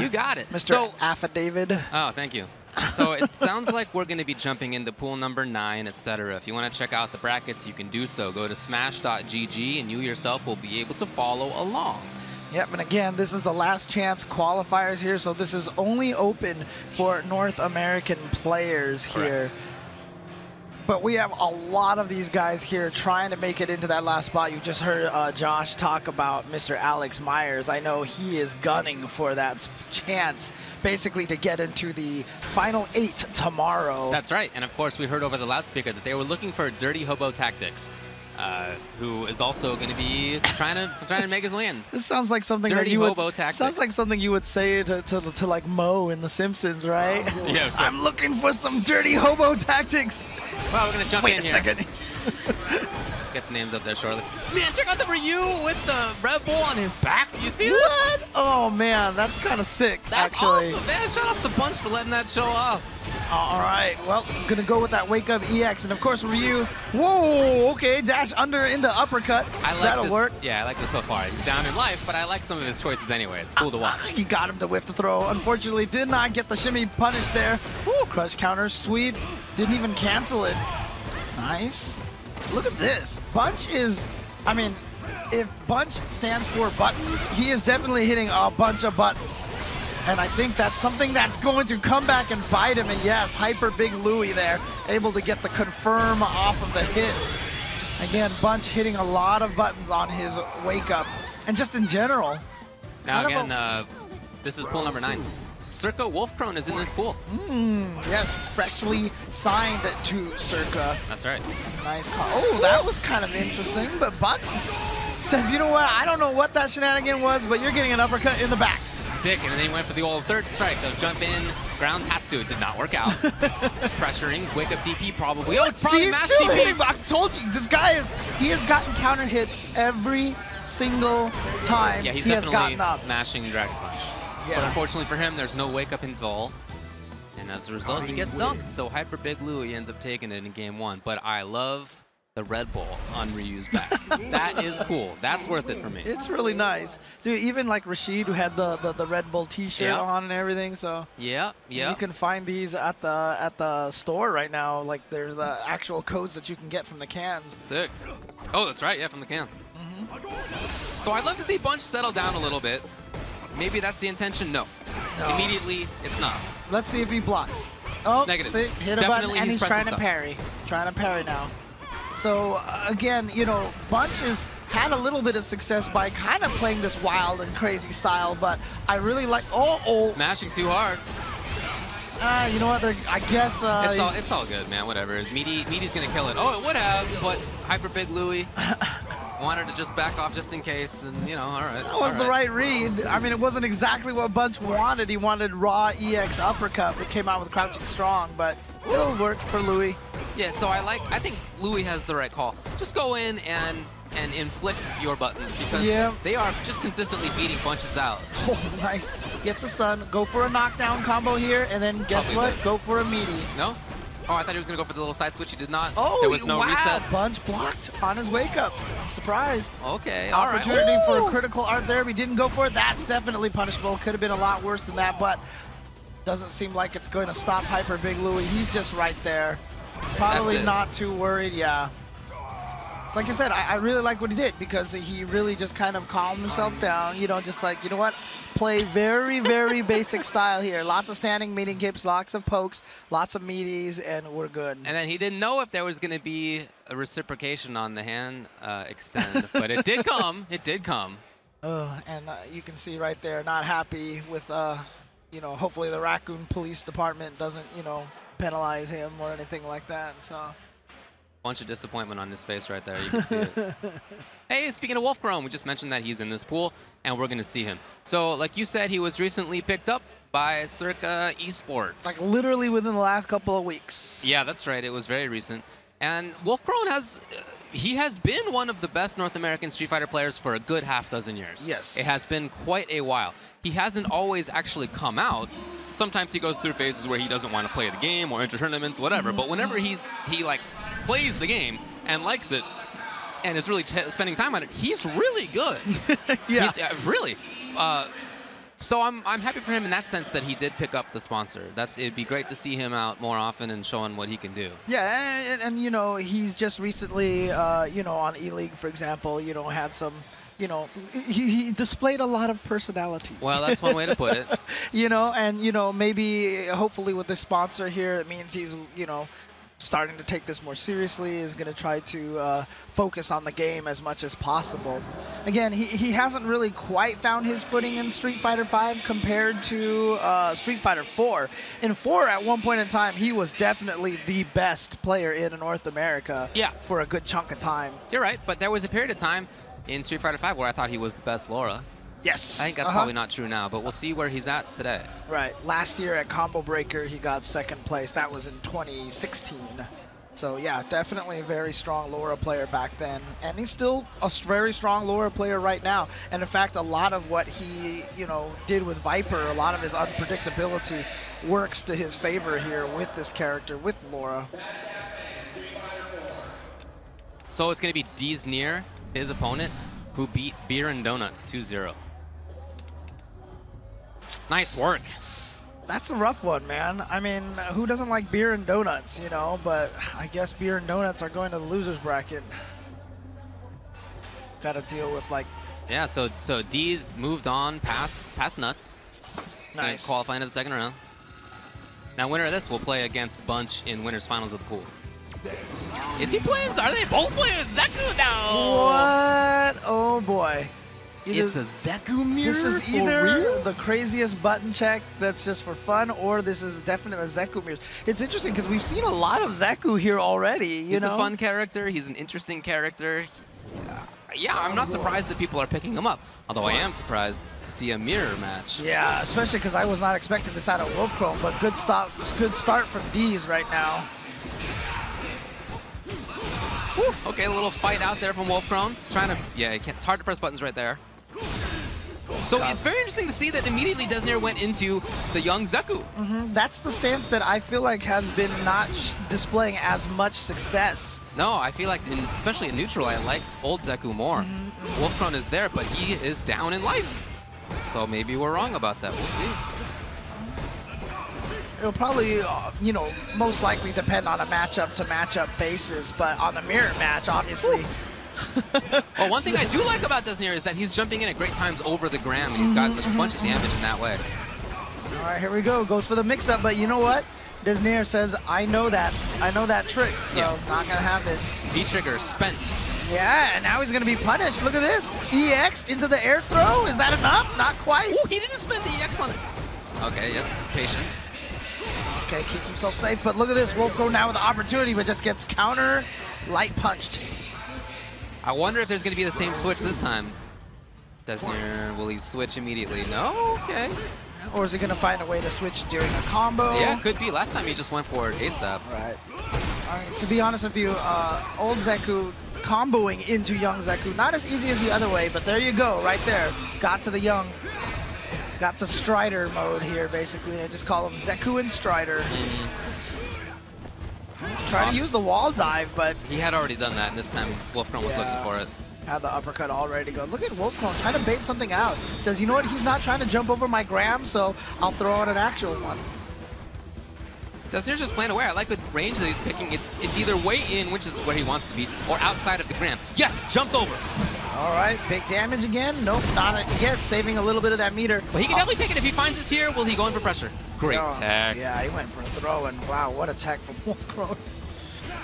You got it. Mr. So, Affidavit. oh, thank you. So it sounds like we're going to be jumping into pool number 9, etc. If you want to check out the brackets, you can do so. Go to smash.gg and you yourself will be able to follow along. Yep, and again, this is the last chance qualifiers here, so this is only open for North American players here. Correct. But we have a lot of these guys here trying to make it into that last spot. You just heard Josh talk about Mr. Alex Myers. I know he is gunning for that chance, basically to get into the final 8 tomorrow. That's right, and of course we heard over the loudspeaker that they were looking for Dirty Hobo Tactics, who is also going to be trying to make his way in. This sounds like something Dirty that you Hobo would, Tactics. sounds like something you would say to like Moe in The Simpsons, right? Yeah, so I'm looking for some Dirty Hobo Tactics. well, we're going to jump Wait in a here. second. Get the names up there shortly. Man, check out the Ryu with the Red Bull on his back. Do you see this? What? Oh man, that's kind of sick. That's actually. awesome, man. Shout out to Bunch for letting that show off. All right, well, I'm gonna go with that Wake Up EX, and of course Ryu. Whoa, okay, dash under into uppercut. I like That'll this. work. Yeah, I like this so far. He's down in life, but I like some of his choices anyway. It's cool to watch. He got him to whiff the throw. Unfortunately, did not get the shimmy punish there. Ooh, crush counter, sweep. Didn't even cancel it. Nice. Look at this. Bunch is, I mean, if Bunch stands for buttons, he is definitely hitting a bunch of buttons. And I think that's something that's going to come back and bite him. And yes, Hyper Big Louie there, able to get the confirm off of the hit. Again, Bunch hitting a lot of buttons on his wake up. And just in general. Now again, this is pool number 9. Circa Wolfkrone is in this pool. Yes, freshly signed to Circa. That's right. Nice call. Oh, that was kind of interesting. But Bunch says, you know what? I don't know what that shenanigan was, but you're getting an uppercut in the back. Sick, and then he went for the old third strike. The jump in, ground Tatsu. It did not work out. Pressuring, wake up DP probably. Oh, it's probably See, mash still DP. hitting. I told you, this guy he has gotten counter hit every single time Yeah, he's he has definitely gotten up. mashing Dragon Punch. Yeah. But unfortunately for him, there's no wake up involved. And as a result, he gets dunked. So Hyper Big Louie ends up taking it in game 1. But I love the Red Bull on Ryu's back. That is cool. That's worth it for me. It's really nice. Dude, even like Rashid, who had the Red Bull t-shirt Yeah. on and everything, so Yeah. you can find these at the store right now. Like there's the actual codes that you can get from the cans. Sick. Oh, that's right. Yeah, from the cans. So I'd love to see Bunch settle down a little bit. Maybe that's the intention. No. Immediately, it's not. Let's see if he blocks. Oh, Negative. see, hit a button, Definitely and he's he's trying pressing to parry. Trying to parry now. So, again, you know, Bunch has had a little bit of success by kind of playing this wild and crazy style, but I really like, Mashing too hard. you know what, I guess... It's all good, man, whatever. Meaty's gonna kill it. Oh, it would have, but Hyper Big Louie wanted to just back off just in case, and, you know, all right. That was the right read. I mean, it wasn't exactly what Bunch wanted. He wanted raw EX uppercut, but came out with crouching strong, but it'll work for Louie. Yeah, so I think Louie has the right call. Just go in and inflict your buttons because they are just consistently beating Bunches out. Oh, nice. Gets a stun. Go for a knockdown combo here, and then guess Probably what? did. Go for a meaty. No? Oh, I thought he was going to go for the little side switch. He did not. Oh, there was no wow. reset. Bunch blocked on his wake up. I'm surprised. Okay, all right. Opportunity for a critical art there. We didn't go for it. That's definitely punishable. Could have been a lot worse than that, but doesn't seem like it's going to stop Hyper Big Louie. He's just right there. Probably not too worried, yeah. Like I said, I really like what he did because he really just kind of calmed himself down, you know, just like, you know what, play very, very basic style here. Lots of standing meeting kips, lots of pokes, lots of meaties, and we're good. And then he didn't know if there was going to be a reciprocation on the hand extend, but it did come. It did come. And you can see right there, not happy with, you know, hopefully the Raccoon Police Department doesn't, you know, penalize him or anything like that, so... Bunch of disappointment on his face right there. You can see it. Hey, speaking of Wolfkrone, we just mentioned that he's in this pool, and we're going to see him. So, like you said, he was recently picked up by Circa Esports. Like literally within the last couple of weeks. Yeah, that's right. It was very recent. And Wolfkrone has been one of the best North American Street Fighter players for a good half-dozen years. Yes. It has been quite a while. He hasn't always actually come out. Sometimes he goes through phases where he doesn't want to play the game or enter tournaments, whatever. But whenever he like plays the game and likes it and is really spending time on it, he's really good. Yeah. He's, really. So I'm happy for him in that sense that he did pick up the sponsor. It'd be great to see him out more often and showing what he can do. Yeah, and you know, he's just recently, you know, on E-League, for example, you know, had some, you know, he displayed a lot of personality. Well, that's one way to put it. You know, and, you know, maybe hopefully with this sponsor here, it means he's, you know, starting to take this more seriously, is going to try to focus on the game as much as possible. Again, he hasn't really quite found his footing in Street Fighter V compared to Street Fighter 4. In 4, at one point in time, he was definitely the best player in North America for a good chunk of time. You're right, but there was a period of time in Street Fighter V where I thought he was the best Laura. Yes. I think that's probably not true now, but we'll see where he's at today. Right. Last year at Combo Breaker, he got 2nd place. That was in 2016. So, yeah, definitely a very strong Laura player back then. And he's still a very strong Laura player right now. And, in fact, a lot of what he, you know, did with Viper, a lot of his unpredictability works to his favor here with this character, with Laura. So it's going to be DSNear, his opponent, who beat Beer and Donuts 2-0. Nice work. That's a rough one, man. I mean, who doesn't like beer and donuts, you know? But I guess beer and donuts are going to the losers bracket. Got to deal with, like... Yeah, so D's moved on past Nuts. He's going to qualify into the 2nd round. Now, winner of this will play against Bunch in winners finals of the pool. Is he playing? Are they both playing Zeku now? What? Oh, boy. It's a Zeku mirror. This is either the craziest button check that's just for fun, or this is definitely the Zeku mirrors. It's interesting because we've seen a lot of Zeku here already. He's a fun character. He's an interesting character. Yeah, I'm not surprised that people are picking him up. Although I am surprised to see a mirror match. Yeah, especially because I was not expecting this out of Wolfkrone, but good start from D's right now. Woo, okay, a little fight out there from Wolfkrone. Trying to, yeah, it's hard to press buttons right there. So it's very interesting to see that immediately DSNear went into the young Zeku. That's the stance that I feel like has been not displaying as much success. No, I feel like, especially in neutral, I like old Zeku more. Wolfkrone is there, but he is down in life. So maybe we're wrong about that. We'll see. It'll probably, you know, most likely depend on a matchup-to-matchup basis, but on the mirror match, obviously. Well, one thing I do like about DSNear is that he's jumping in at great times over the gram, and he's got a bunch of damage in that way. All right, here we go. Goes for the mix-up, but you know what? DSNear says, I know that trick, so not gonna have it. V-trigger spent. Yeah, and now he's gonna be punished. Look at this. EX into the air throw. Is that enough? Not quite. Ooh, he didn't spend the EX on it. Okay, yes, patience. Okay, keeps himself safe, but look at this. Wolfkrone now with the opportunity, but just gets counter light punched. I wonder if there's going to be the same switch this time. DSNear, will he switch immediately? No? Okay. Or is he going to find a way to switch during a combo? Yeah, could be. Last time he just went for it ASAP. Right. All right. To be honest with you, old Zeku comboing into young Zeku, not as easy as the other way, but there you go, right there. Got to the young. Got to Strider mode here, basically. I just call him Zeku and Strider. Try to use the wall dive, but... He had already done that, and this time Wolfkrone was looking for it. Had the uppercut all ready to go. Look at Wolfkrone trying to bait something out. Says, you know what, he's not trying to jump over my gram, so I'll throw out an actual one. DSNear's just playing away. I like the range that he's picking. It's either way in, which is where he wants to be, or outside of the gram. Yes, jumped over. All right, big damage again. Nope, not again. Saving a little bit of that meter. But he can definitely take it. If he finds this here, will he go in for pressure? Great tech. Yeah, he went for a throw, and wow, what a tech from Wolfkrone.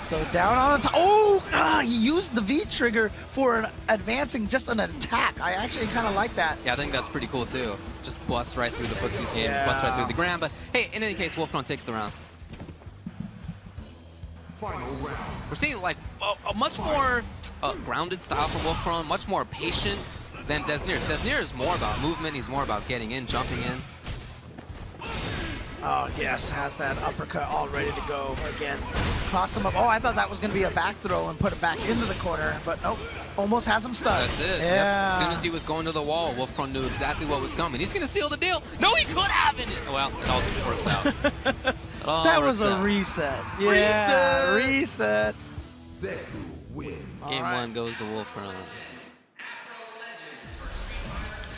So down on the top. Oh, he used the V trigger for an advancing, just an attack. I actually kind of like that. Yeah, I think that's pretty cool too. Just bust right through the footsies game, bust right through the gram. But hey, in any case, Wolfkrone takes the round. We're seeing like a much more grounded style from Wolfkrone, much more patient than DSNear. DSNear is more about movement. He's more about getting in, jumping in. Oh, yes, has that uppercut all ready to go again. Cross him up. Oh, I thought that was going to be a back throw and put it back into the corner, but nope. Almost has him stuck. That's it. Yeah. Yep. As soon as he was going to the wall, Wolfkrone knew exactly what was coming. He's going to seal the deal. No, he could have it. Well, it all works out. That was a reset. Yeah, reset. Game one goes to Wolfkrone.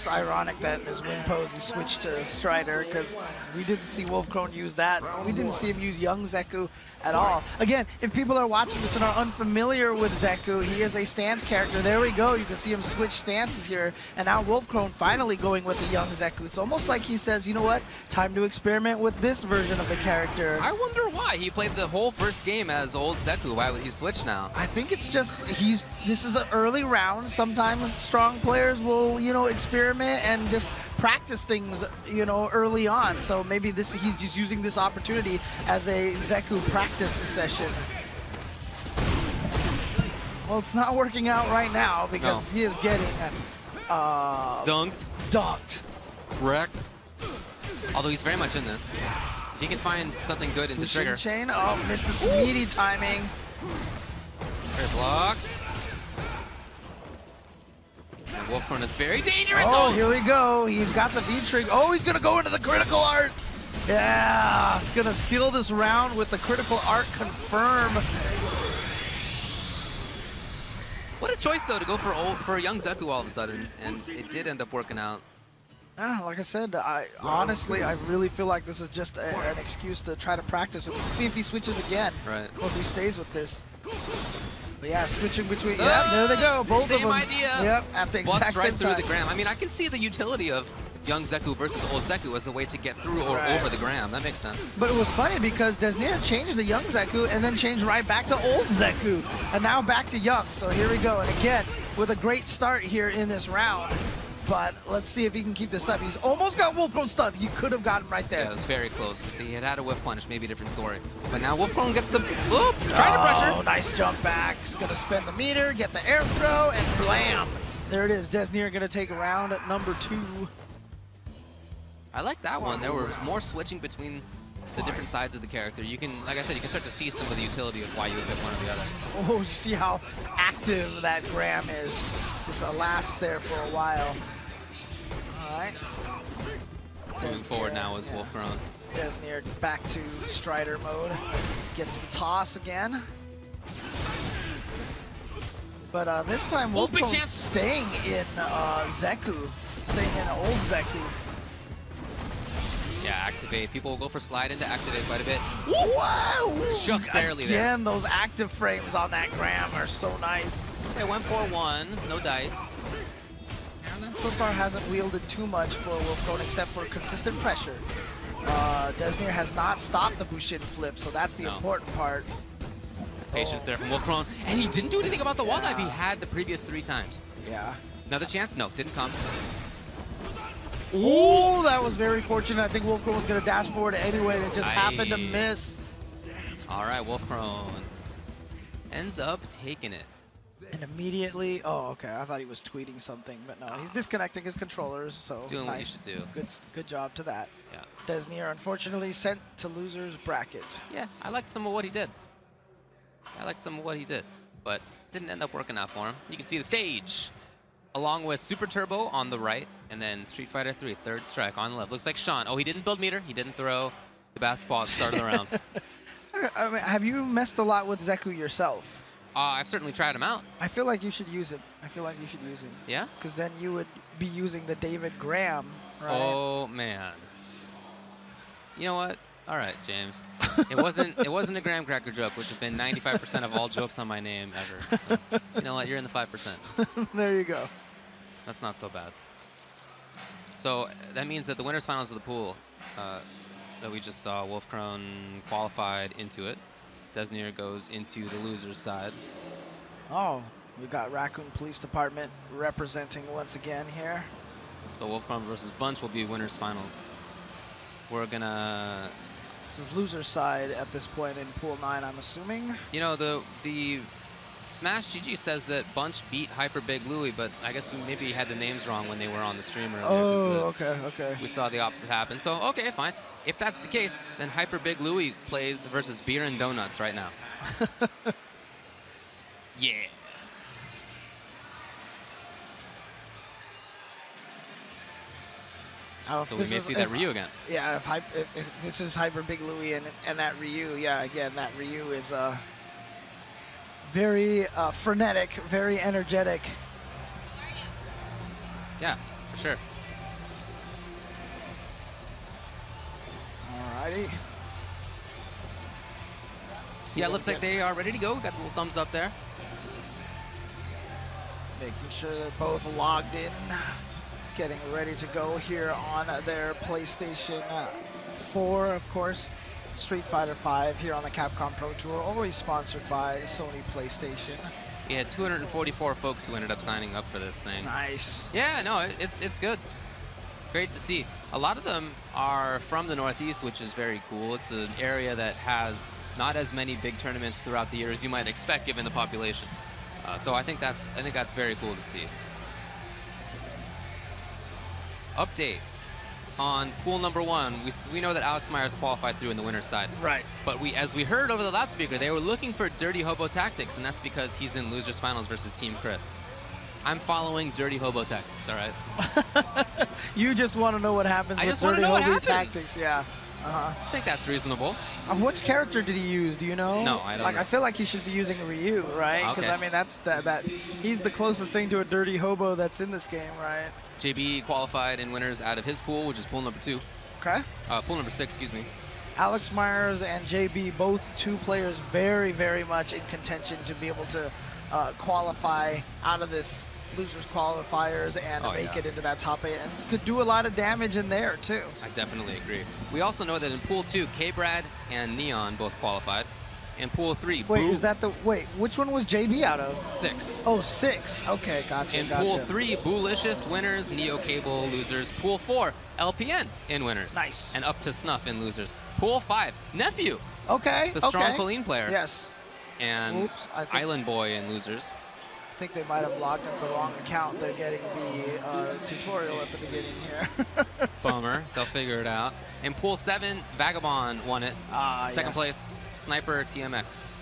it's ironic that in his win pose he switched to Strider, because we didn't see Wolfkrone use that. We didn't see him use young Zeku at all. Again, if people are watching this and are unfamiliar with Zeku, he is a stance character. There we go. You can see him switch stances here. And now Wolfkrone finally going with the young Zeku. It's almost like he says, you know what? Time to experiment with this version of the character. I wonder why. He played the whole first game as old Zeku. Why would he switch now? I think it's just this is an early round. Sometimes strong players will, you know, experiment and just practice things, you know, early on. So maybe he's just using this opportunity as a Zeku practice session. Well, it's not working out right now because he is getting dunked. Wrecked. Although he's very much in this. If he can find something good into trigger. Chain. Oh, missed its meaty timing. Fair block. And Wolfkrone is very dangerous. Oh, here we go. He's got the V-Trig. Oh, he's going to go into the critical art. Yeah, he's going to steal this round with the critical art confirm. What a choice, though, to go for a young Zeku all of a sudden, and it did end up working out. Like I said, honestly, I really feel like this is just an excuse to try to practice with him. See if he switches again. Right. Or if he stays with this. But yeah, switching between. Yeah, there they go. Both of them. Same idea. Yep, at the exact right same through time. the gram. I mean, I can see the utility of young Zeku versus old Zeku as a way to get through or over the gram. That makes sense. But it was funny because DSNear changed the young Zeku and then changed right back to old Zeku. And now back to young. So here we go. And again, with a great start here in this round. But let's see if he can keep this up. He's almost got Wolfkrone stunned. He could have gotten right there. Yeah, it was very close. If he had a whiff punish, maybe a different story. But now Wolfkrone gets the trying to pressure. Oh, nice jump back. He's going to spend the meter, get the air throw, and blam. There it is. DSNear going to take round at number 2. I like that one. There was more switching between the different sides of the character. You can, like I said, you can start to see some of the utility of why you would pick one or the other. Oh, you see how active that gram is. Just lasts there for a while. All right. Moving forward now is Wolfkrone. DSNear back to Strider mode. Gets the toss again. But this time Wolfkrone's staying in Zeku. Staying in old Zeku. Yeah, activate. People will go for slide into activate quite a bit. Whoa! Just barely there. Again, those active frames on that gram are so nice. Okay, 1-4-1, no dice. And that so far hasn't wielded too much for Wolfkrone except for consistent pressure. DSNear has not stopped the Bushin flip, so that's the important part. Patience there from Wolfkrone. And he didn't do anything about the wall dive he had the previous 3 times. Yeah. Another chance? No, didn't come. Ooh, that was very fortunate. I think Wolfkrone was going to dash forward anyway, and it just happened to miss. All right, Wolfkrone ends up taking it. And immediately, oh, okay, I thought he was tweeting something, but no, he's disconnecting his controllers, so doing what you should do. Good job to that. Yeah. DSNear, unfortunately, sent to loser's bracket. Yeah, I liked some of what he did. But didn't end up working out for him. You can see the stage, along with Super Turbo on the right, and then Street Fighter 3, third strike on the left. Looks like Sean. Oh, he didn't build meter. He didn't throw the basketball at the start of the round. I mean, have you messed a lot with Zeku yourself? I've certainly tried him out. I feel like you should use it. Yeah? Because then you would be using the David Graham, right? Oh, man. You know what? All right, James. It wasn't a graham cracker joke, which have been 95% of all jokes on my name ever. So, you know what? You're in the 5%. There you go. That's not so bad. So that means that the winners finals of the pool that we just saw, Wolfkrone qualified into it. DSNear goes into the loser's side. Oh, we got Raccoon Police Department representing once again here. So Wolfkrone versus Bunch will be winners finals. We're gonna. This is loser's side at this point in pool 9, I'm assuming. You know, the Smash GG says that Bunch beat Hyper Big Louie, but I guess we maybe had the names wrong when they were on the stream earlier. Oh, okay. We saw the opposite happen. So, okay, fine. If that's the case, then Hyper Big Louie plays versus Beer and Donuts right now. Yeah. So we may see that Ryu again. Yeah, if this is Hyper Big Louie and that Ryu, yeah, again, that Ryu is very frenetic, very energetic. Yeah, for sure. see Yeah, it them looks like they are ready to go. Got the little thumbs up there. making sure they're both logged in, getting ready to go here on their PlayStation 4, of course. Street Fighter 5 here on the Capcom Pro Tour, always sponsored by Sony PlayStation. We had 244 folks who ended up signing up for this thing. Nice. Yeah, no, it's good. Great to see. A lot of them are from the Northeast, which is very cool. It's an area that has not as many big tournaments throughout the year as you might expect given the population. So I think that's very cool to see. Update on pool number 1. We know that Alex Myers qualified through in the winner's side. Right. But as we heard over the loudspeaker, they were looking for Dirty Hobo Tactics, and that's because he's in losers finals versus Team Chris. I'm following Dirty Hobo Tactics, all right? You just want to know what happens with Dirty Hobo Tactics. Yeah. I think that's reasonable. Which character did he use? Do you know? No, I don't know. I feel like he should be using Ryu, right? Because Okay. I mean, he's the closest thing to a dirty hobo that's in this game, right? JB qualified in winners out of his pool, which is pool number 2. Okay. Pool number 6, excuse me. Alex Myers and JB, both two players very, very much in contention to be able to qualify out of this losers qualifiers and make it into that top 8, and could do a lot of damage in there too. I definitely agree. We also know that in pool 2, K-Brad and Neon both qualified. In pool 3, wait, is that which one was JB out of? 6. Oh, 6. Okay, gotcha. In pool 3, Boolicious winners, Neo Cable losers. Pool 4, LPN in winners. Nice. And Up to Snuff in losers. Pool 5, Nephew. Okay. The strong Colleen player. Yes. And Island Boy in losers. I think they might have logged into the wrong account. They're getting the tutorial at the beginning here. Bummer. They'll figure it out. In pool 7, Vagabond won it. Second place, Sniper TMX.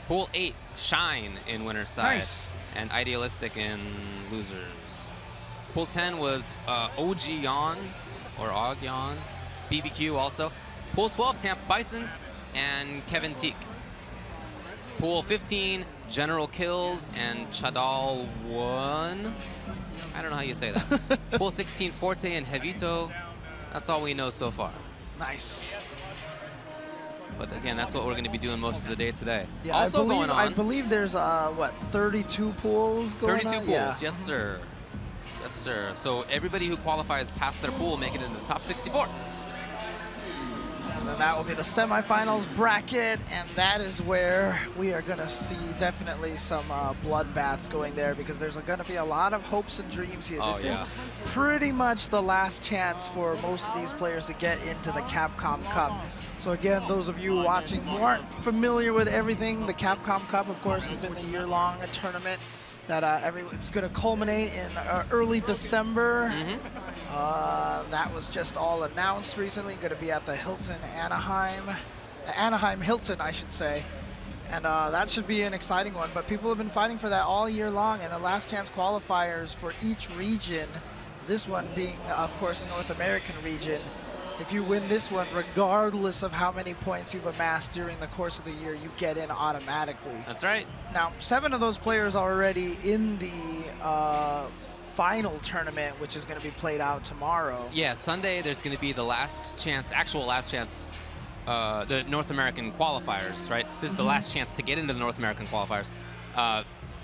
Pool 8, Shine in winner's side. Nice. And Idealistic in losers. Pool 10 was OG Yon, or Og Yon. BBQ also. Pool 12, Tampa Bison and Kevin Teak. Pool 15, General Kills and Chadal 1. I don't know how you say that. Pool 16, Forte and Hevito. That's all we know so far. Nice. But again, that's what we're going to be doing most of the day today. Yeah, also going on. I believe there's, 32 pools going 32 on? pools, Yeah. yes sir. Yes sir. So everybody who qualifies past their pool make it into the top 64. And then that will be the semifinals bracket, and that is where we are going to see definitely some bloodbaths going there, because there's going to be a lot of hopes and dreams here. This is pretty much the last chance for most of these players to get into the Capcom Cup. So again, those of you watching who aren't familiar with everything, the Capcom Cup, of course, has been the year-long tournament that it's going to culminate in early December. That was just all announced recently. Going to be at the Hilton Anaheim Hilton, I should say. And that should be an exciting one. But people have been fighting for that all year long, and the last chance qualifiers for each region, this one being, of course, the North American region. If you win this one, regardless of how many points you've amassed during the course of the year, you get in automatically. That's right. Now, 7 of those players are already in the final tournament, which is going to be played out tomorrow. Yeah, Sunday there's going to be the actual last chance, the North American qualifiers, right? This is the last chance to get into the North American qualifiers.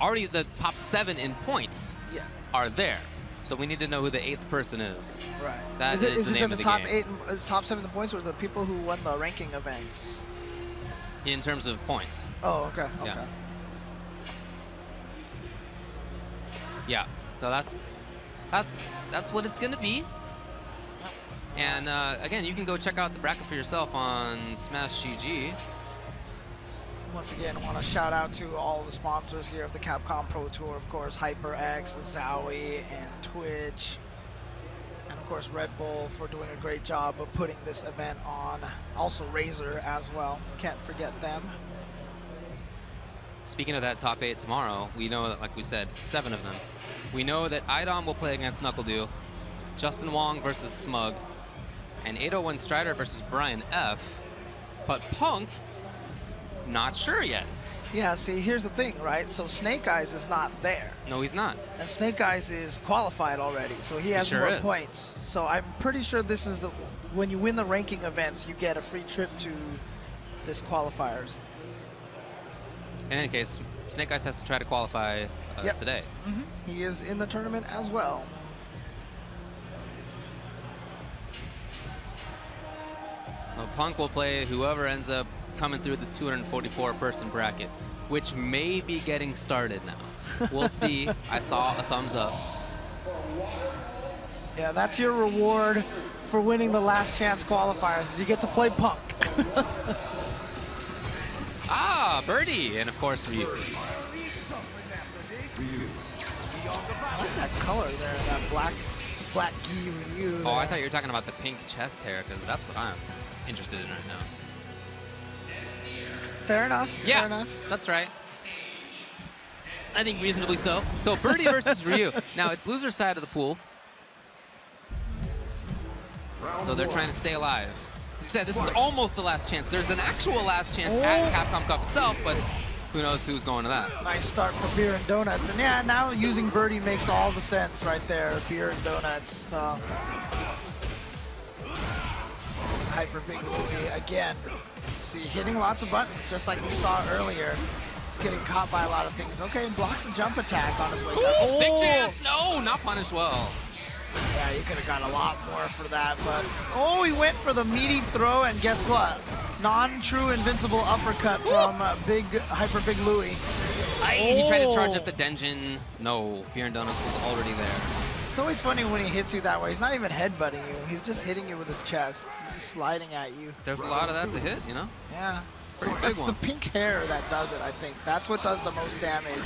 Already the top 7 in points are there. So we need to know who the 8th person is. Right. That is the name of the top game. 8, top 7 in points, or the people who won the ranking events? In terms of points. Oh, okay. Okay. Yeah. Yeah. So that's what it's going to be. And again, you can go check out the bracket for yourself on Smash GG. Once again, I want to shout out to all the sponsors here of the Capcom Pro Tour, of course, HyperX, Zowie, and Twitch. And of course, Red Bull for doing a great job of putting this event on. Also Razer as well, can't forget them. Speaking of that top 8 tomorrow, we know that, like we said, 7 of them. We know that Idom will play against NuckleDo, Justin Wong versus Smug, and 801 Strider versus Brian F. But Punk, not sure yet. Yeah, see, here's the thing, right? So Snake Eyes is not there. No, he's not. And Snake Eyes is qualified already, so he has more points. So I'm pretty sure this is when you win the ranking events, you get a free trip to this qualifiers. In any case, Snake Eyes has to try to qualify today. He is in the tournament as well. Well, Punk will play whoever ends up coming through this 244-person bracket, which may be getting started now. We'll see. I saw a thumbs up. Yeah, that's your reward for winning the last chance qualifiers, is you get to play Punk. Ah, Birdie, and of course Ryu. I like that color there, that black gi Ryu. Oh, I thought you were talking about the pink chest hair, because that's what I'm interested in right now. Fair enough. Yeah, fair enough. That's right. I think reasonably so. So Birdie versus Ryu. Now it's loser side of the pool. So they're trying to stay alive. Said this is almost the last chance. There's an actual last chance at Capcom Cup itself, but who knows who's going to that. Nice start for Beer and Donuts. And yeah, now using Birdie makes all the sense right there. Beer and Donuts. Hyper Big Louie again. See, hitting lots of buttons, just like we saw earlier. He's getting caught by a lot of things. Okay, blocks the jump attack on his way down. Oh, big chance! No, not punished well. Yeah, you could have got a lot more for that, but oh, he went for the meaty throw, and guess what? Non-true invincible uppercut from Hyper Big Louie. He tried to charge up the Denjin. No, Beer and Donuts was already there. It's always funny when he hits you that way. He's not even headbutting you. He's just hitting you with his chest. He's just sliding at you. There's a lot of that to hit, you know? Yeah. Pretty big it's one. the pink hair that does it, I think. That's what does the most damage.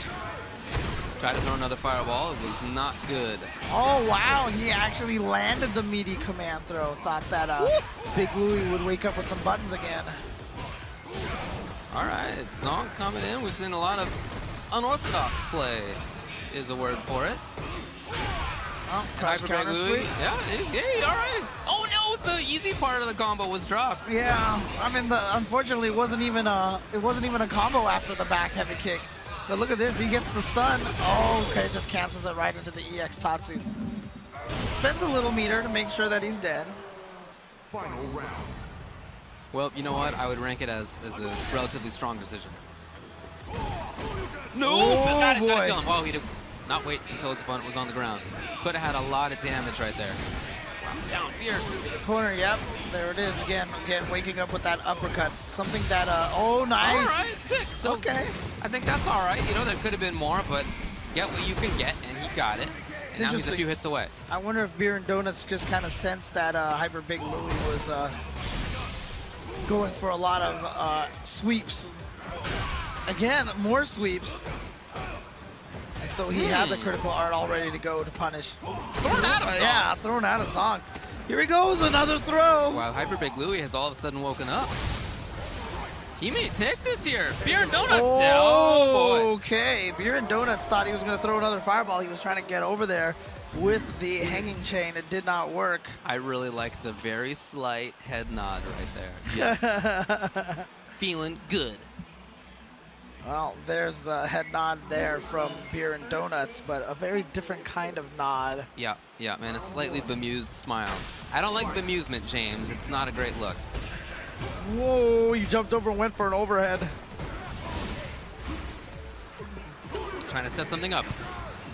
Tried to throw another fireball. It was not good. Oh, wow. He actually landed the meaty command throw. Thought that Big Louie would wake up with some buttons again. All right. Song coming in. We've seen a lot of unorthodox play is a word for it. Oh, cross counter sweep. Yeah, all right. Oh, no. The easy part of the combo was dropped. Yeah. I mean, unfortunately, it wasn't even a combo after the back heavy kick. But look at this, he gets the stun. Oh, okay, just cancels it right into the EX Tatsu. Spends a little meter to make sure that he's dead. Final round. Well, you know what? I would rank it as a relatively strong decision. No! Oh, got it boy. done. Well, he did not wait until his opponent was on the ground. Could have had a lot of damage right there. Down fierce. Corner, yep. There it is again. Again, waking up with that uppercut. Something that, oh, nice. All right, sick. So okay. I think that's all right. You know, there could have been more, but get what you can get, and he got it. And now he's a few hits away. I wonder if Beer and Donuts just kind of sensed that Hyper Big Louie was going for a lot of sweeps. Again, more sweeps. And so he had the critical art all ready to go to punish. Thrown out of Song. Yeah, thrown out of Song. Here he goes, another throw. While Hyper Big Louie has all of a sudden woken up. He may take this here. Beer and Donuts. Oh, boy. Okay, Beer and Donuts thought he was going to throw another fireball. He was trying to get over there with the hanging chain. It did not work. I really like the very slight head nod right there. Yes. Feeling good. Well, there's the head nod there from Beer and Donuts, but a very different kind of nod. Yeah, man, a slightly bemused smile. I don't like bemusement, James. It's not a great look. Whoa, he jumped over and went for an overhead. Trying to set something up.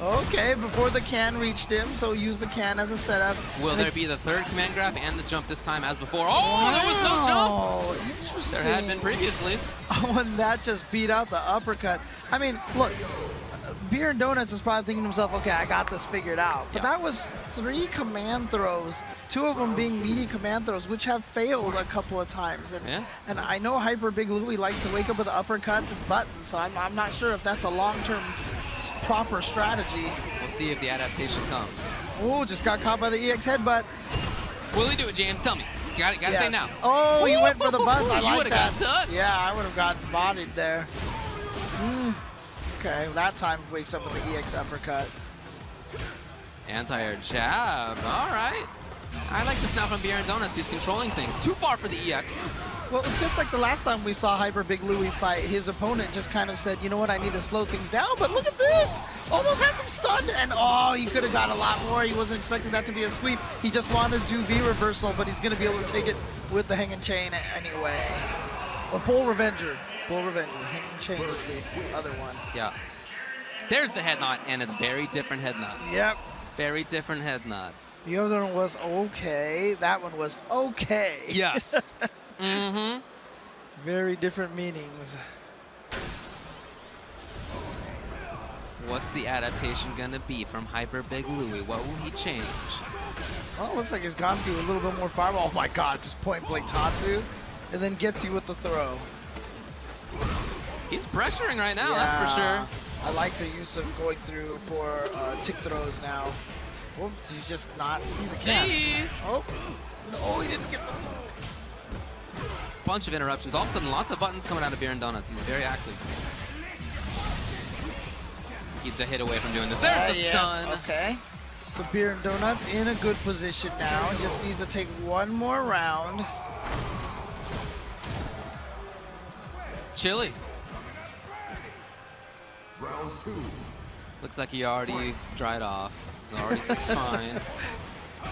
Okay, before the can reached him, so use the can as a setup. Will there be the third command grab and the jump this time as before? Oh, there was no jump! Oh, interesting. There had been previously. Oh, and that just beat out the uppercut. I mean, look, Beer and Donuts is probably thinking to himself, okay, I got this figured out. But that was 3 command throws, 2 of them being meaty command throws, which have failed a couple of times. And I know Hyper Big Louie likes to wake up with the uppercuts and buttons, so I'm not sure if that's a long-term proper strategy. We'll see if the adaptation comes. Oh, just got caught by the EX headbutt. Will he do it, James? Tell me. You gotta say now. Oh, he went for the buzz. I like that. Got touched. Yeah, I would have gotten bodied there. Okay, that time wakes up with the EX uppercut. Anti-air jab. All right. I like this now from Beer and Donuts. He's controlling things. Too far for the EX. Well, it's just like the last time we saw Hyper Big Louie fight. His opponent just kind of said, you know what, I need to slow things down. But look at this. Almost had him stunned. And oh, he could have got a lot more. He wasn't expecting that to be a sweep. He just wanted to V reversal, but he's going to be able to take it with the hanging chain anyway. A Pole Revenger. Bull Revenge, Hang Chain is the other one. Yeah. There's the head nod, and a very different head nod. Yep. Very different head nod. The other one was okay. That one was okay. Yes. Mm-hmm. Very different meanings. What's the adaptation gonna be from Hyper Big Louie? What will he change? Well, it looks like he's gone to a little bit more fireball. Oh my god, just point blank Tatsu, and then gets you with the throw. He's pressuring right now, that's for sure. I like the use of going through for tick throws now. Oh, he's just not see the cap. Hey. Oh, no, he didn't get the... Bunch of interruptions. All of a sudden, lots of buttons coming out of Beer and Donuts. He's very active. He's a hit away from doing this. There's the stun. Okay. So Beer and Donuts in a good position now. Just needs to take one more round. Chili. Round 2. Looks like he already dried off. So already it's fine.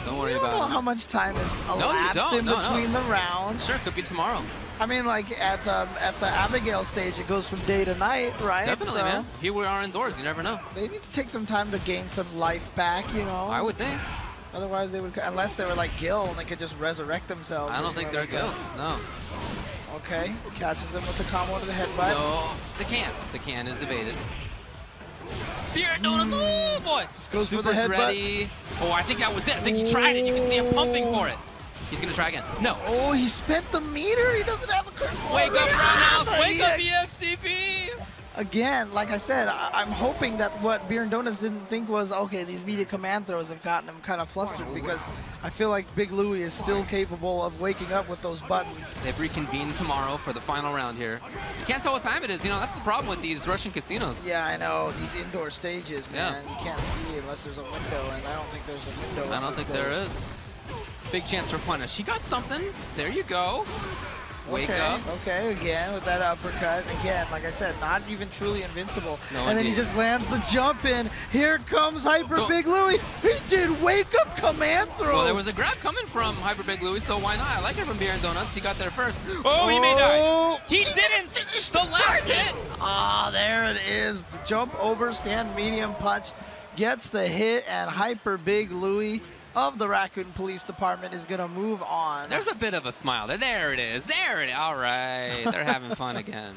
Don't worry You don't know about how it. much time is elapsed in between the rounds. Sure, could be tomorrow. I mean, like at the Abigail stage, it goes from day to night, right? Definitely, so man. Here we are indoors. You never know. They need to take some time to gain some life back, you know. I would think. Otherwise, they would, unless they were like Gil and they could just resurrect themselves. I don't think they're good. No. Okay, catches him with the combo to the headbutt. No, the can. The can is evaded. Beer and Donuts, oh boy! Just goes for the Super's headbutt. ready. Oh, I think that was it. I think he tried it. You can see him pumping for it. He's gonna try again. No. Oh, he spent the meter. He doesn't have a curve. Wake up, Roundhouse! Wake up, EXTP! Again, like I said, I'm hoping that what Beer and Donuts didn't think was, okay, these immediate command throws have gotten him kind of flustered because I feel like Big Louie is still capable of waking up with those buttons. They've reconvened tomorrow for the final round here. You can't tell what time it is. You know, that's the problem with these Russian casinos. Yeah, I know. These indoor stages, man, Yeah. you can't see unless there's a window, and I don't think there's a window. I don't think there is. Big chance for punish. He got something. There you go. Wake up. Okay, again with that uppercut. Again, like I said, not even truly invincible. No, and then he indeed. just lands the jump in. Here comes Hyper Go. Big Louie. He did wake up command throw. Well, there was a grab coming from Hyper Big Louie, so why not? I like it from Beer and Donuts. He got there first. Oh, he may die. He didn't finish the last hit. Ah, there it is. The jump over, stand medium punch, gets the hit, and Hyper Big Louie of the Raccoon Police Department is gonna move on. There's a bit of a smile there. There it is. There it is. All right. They're having fun again.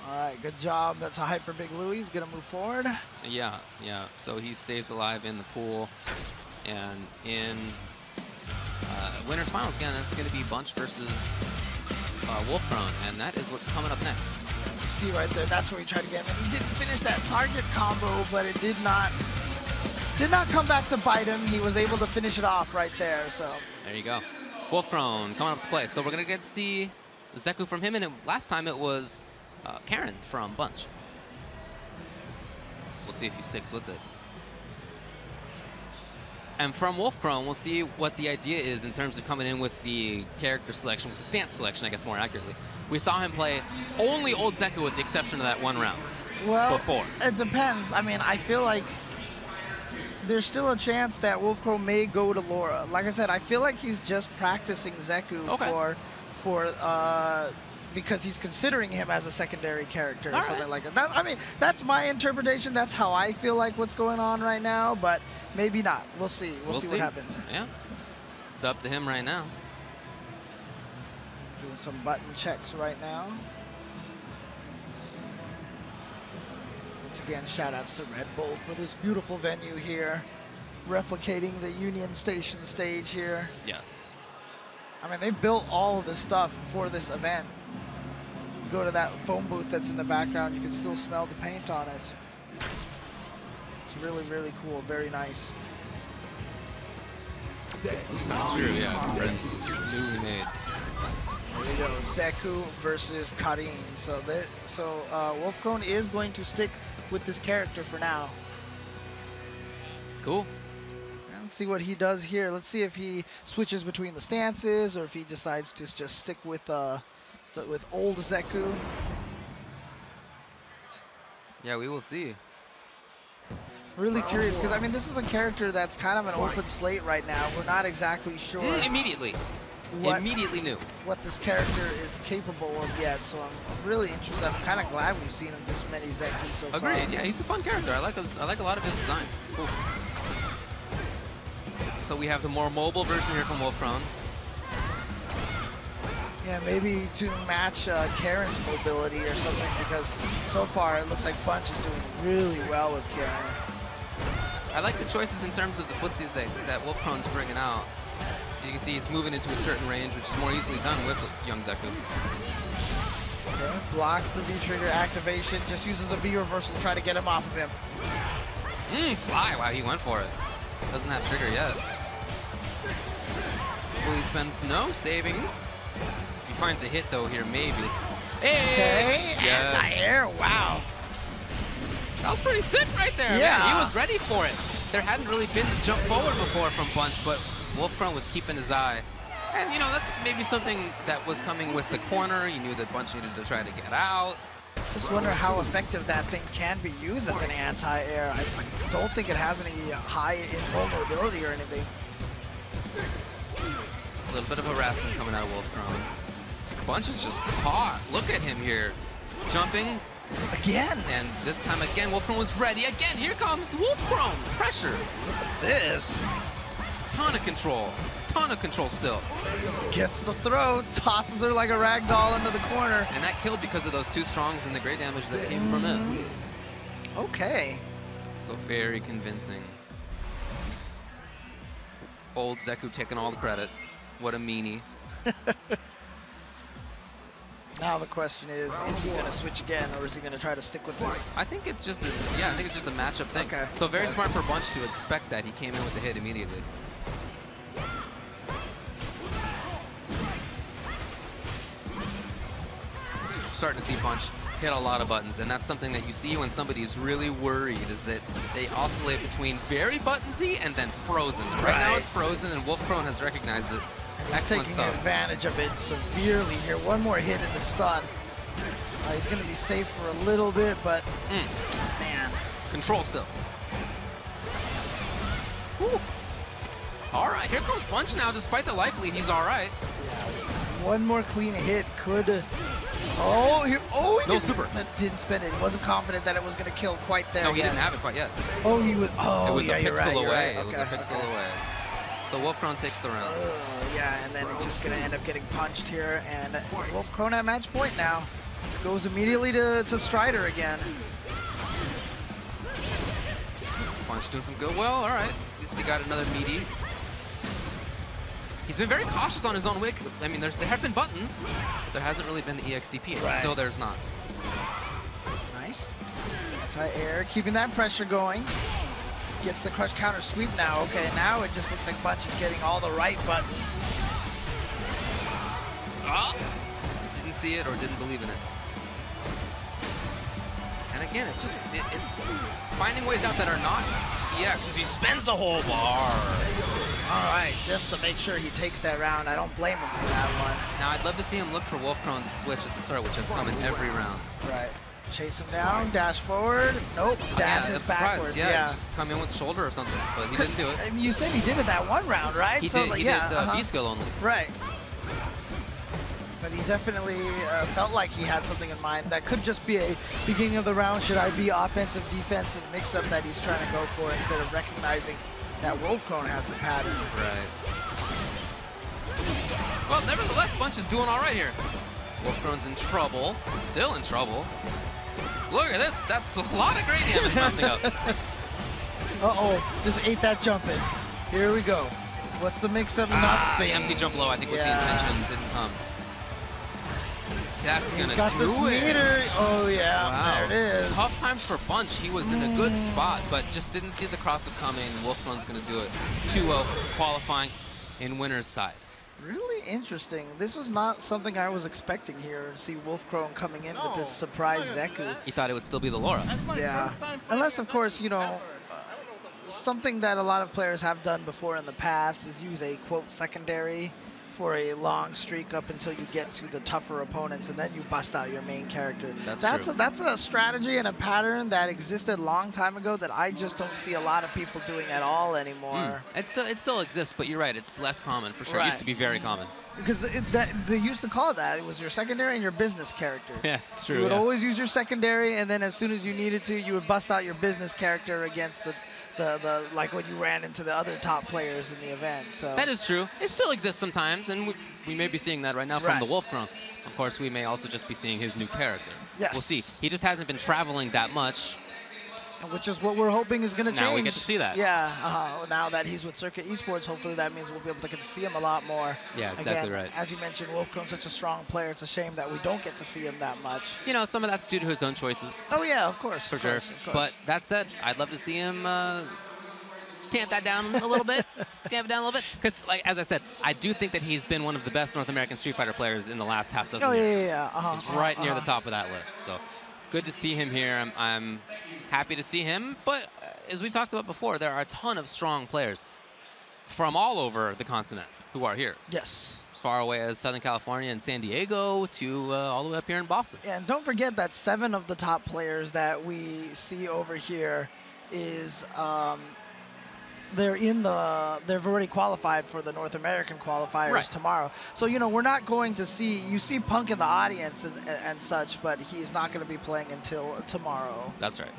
All right, good job. That's a Hyper Big Louie. He's gonna move forward. Yeah, yeah. So he stays alive in the pool. And in Winner's Finals, again, that's going to be Bunch versus Wolfkrone. And that is what's coming up next. You see right there, that's where he tried to get him. And he didn't finish that target combo, but it did not come back to bite him. He was able to finish it off right there, so. There you go. Wolfkrone coming up to play. So we're going to get to see Zeku from him. And last time it was Karen from Bunch. We'll see if he sticks with it. And from Wolfkrone, we'll see what the idea is in terms of coming in with the character selection, with the stance selection, I guess more accurately. We saw him play only old Zeku with the exception of that one round before. It depends. I mean, I feel like there's still a chance that Wolfkrone may go to Laura. Like I said, I feel like he's just practicing Zeku because he's considering him as a secondary character or something like that. I mean, that's my interpretation. That's how I feel like what's going on right now, but maybe not. We'll see. We'll see what happens. Yeah. It's up to him right now. Doing some button checks right now. Once again, shout outs to Red Bull for this beautiful venue here, replicating the Union Station stage here. Yes. I mean, they built all of this stuff for this event. You go to that phone booth that's in the background, you can still smell the paint on it. It's really, really cool. Very nice. That's true, yeah. It's newly made. There we go. Zeku versus Karin. So Wolfkrone is going to stick with this character for now. Cool. Let's see what he does here. Let's see if he switches between the stances or if he decides to just stick with old Zeku. Yeah, we will see. Really curious because I mean this is a character that's kind of an open slate right now. We're not exactly sure. Immediately. Immediately knew what this character is capable of yet, so I'm really interested. I'm kind of glad we've seen him this many Zeku so far. Agreed. Yeah, he's a fun character. I like a lot of his design. It's cool. So we have the more mobile version here from Wolfkrone. Yeah, maybe to match Karen's mobility or something, because so far it looks like Bunch is doing really well with Karen. I like the choices in terms of the footsies that Wolfkrone's bringing out. You can see he's moving into a certain range, which is more easily done with young Zeku. Okay, blocks the V-trigger activation, just uses the V-reversal to try to get him off of him. Sly, wow, he went for it. Doesn't have trigger yet. Will he spend, no, saving. If he finds a hit though here, maybe. Hey! Okay, Yes. anti-air, wow. That was pretty sick right there, Yeah. man. He was ready for it. There hadn't really been the jump forward before from Bunch, but Wolfkrone was keeping his eye. And, you know, that's maybe something that was coming with the corner. You knew that Bunch needed to try to get out. Just wonder how effective that thing can be used as an anti-air. I don't think it has any high invulnerability or anything. A little bit of harassment coming out of Wolfkrone. Bunch is just caught. Look at him here. Jumping. Again. And this time again, Wolfkrone was ready. Again, here comes Wolfkrone. Pressure. Look at this. Ton of control. Ton of control still. Gets the throw, tosses her like a rag doll into the corner. And that killed because of those two strongs and the great damage that came from it. Okay. So very convincing. Old Zeku taking all the credit. What a meanie. Now the question is he going to switch again, or is he going to try to stick with this? I think it's just a, I think it's just a matchup thing. Okay. So very smart for Bunch to expect that. He came in with the hit immediately. Starting to see Bunch hit a lot of buttons, and that's something that you see when somebody's really worried, is that they oscillate between very buttonsy and then frozen. And right now it's frozen, and Wolfkrone has recognized it. Excellent taking stuff. advantage of it severely here. One more hit in the stun. He's going to be safe for a little bit, but man. Control still. Woo. All right, here comes Bunch now. Despite the life lead, he's all right. Yeah. One more clean hit could. Oh, he didn't spend it. He wasn't confident that it was going to kill quite there. No, he didn't have it quite yet. Oh, he was. Oh, it was yeah, a pixel away. Right. It was a pixel away. So Wolfkrone takes the round. Yeah, and then it's just going to end up getting punched here. And Wolfkrone at match point now. Goes immediately to Strider again. Bunch doing some good. Well, all right. At least he got another meaty. He's been very cautious on his own wick. I mean, there have been buttons, but there hasn't really been the EXDP, and still there's not. Nice. Anti-air, keeping that pressure going. Gets the crush counter sweep now. Okay, now it just looks like Bunch is getting all the right buttons. Oh! Didn't see it or didn't believe in it. And again, it's just, it's finding ways out that are not EX. He spends the whole bar. All right, just to make sure he takes that round. I don't blame him for that one. Now, I'd love to see him look for Wolfkrone's switch at the start, which has come in every round. Right. Chase him down, dash forward. Nope, dashes backwards. Yeah, just come in with shoulder or something, but he didn't do it. You said he did it that one round, right? He did, he did B-skill only. Right. But he definitely felt like he had something in mind. That could just be a beginning of the round. Should I be offensive, defensive mix-up that he's trying to go for instead of recognizing that Wolfkrone has the pattern. Right. Well, nevertheless, Bunch is doing all right here. Wolfkrone's in trouble. Still in trouble. Look at this. That's a lot of great damage bouncing up. Uh-oh. Just ate that jump in. Here we go. What's the mix-up? The empty jump low, I think, was the intention. Didn't come. That's going to do it. Meter. Oh, yeah. Wow. There it is. Tough times for Bunch. He was in a good spot, but just didn't see the cross-up coming. Wolfkrone's going to do it. 2-0, qualifying in winner's side. Really interesting. This was not something I was expecting here, to see Wolfkrone coming in with this surprise Zeku. He thought it would still be the Laura. Yeah. Unless, of course, you know, something that a lot of players have done before in the past is use a, quote, secondary for a long streak up until you get to the tougher opponents, and then you bust out your main character. That's a strategy and a pattern that existed a long time ago that I just don't see a lot of people doing at all anymore. It still exists, but you're right, it's less common for sure. It used to be very common. because they used to call it that. It was your secondary and your business character. Yeah, it's true. You would always use your secondary, and then as soon as you needed to, you would bust out your business character against the like when you ran into the other top players in the event. So that is true. It still exists sometimes, and we may be seeing that right now from the Wolfkrone. Of course, we may also just be seeing his new character. Yes. We'll see. He just hasn't been traveling that much. Which is what we're hoping is going to change. Now we get to see that. Yeah. Now that he's with Circuit Esports, hopefully that means we'll be able to get to see him a lot more. Yeah, exactly Again, right. As you mentioned, Wolfkrone's such a strong player. It's a shame that we don't get to see him that much. You know, some of that's due to his own choices. Oh, yeah, of course. For sure. But that said, I'd love to see him tamp that down a little bit. Tamp it down a little bit. Because, like, as I said, I do think that he's been one of the best North American Street Fighter players in the last half dozen years. He's right near the top of that list. So good to see him here. I'm happy to see him. But as we talked about before, there are a ton of strong players from all over the continent who are here. Yes. As far away as Southern California and San Diego to all the way up here in Boston. Yeah, and don't forget that 7 of the top players that we see over here is they've already qualified for the North American qualifiers tomorrow. So, you know, we're not going to see, you see Punk in the audience and such, but he's not going to be playing until tomorrow. That's right.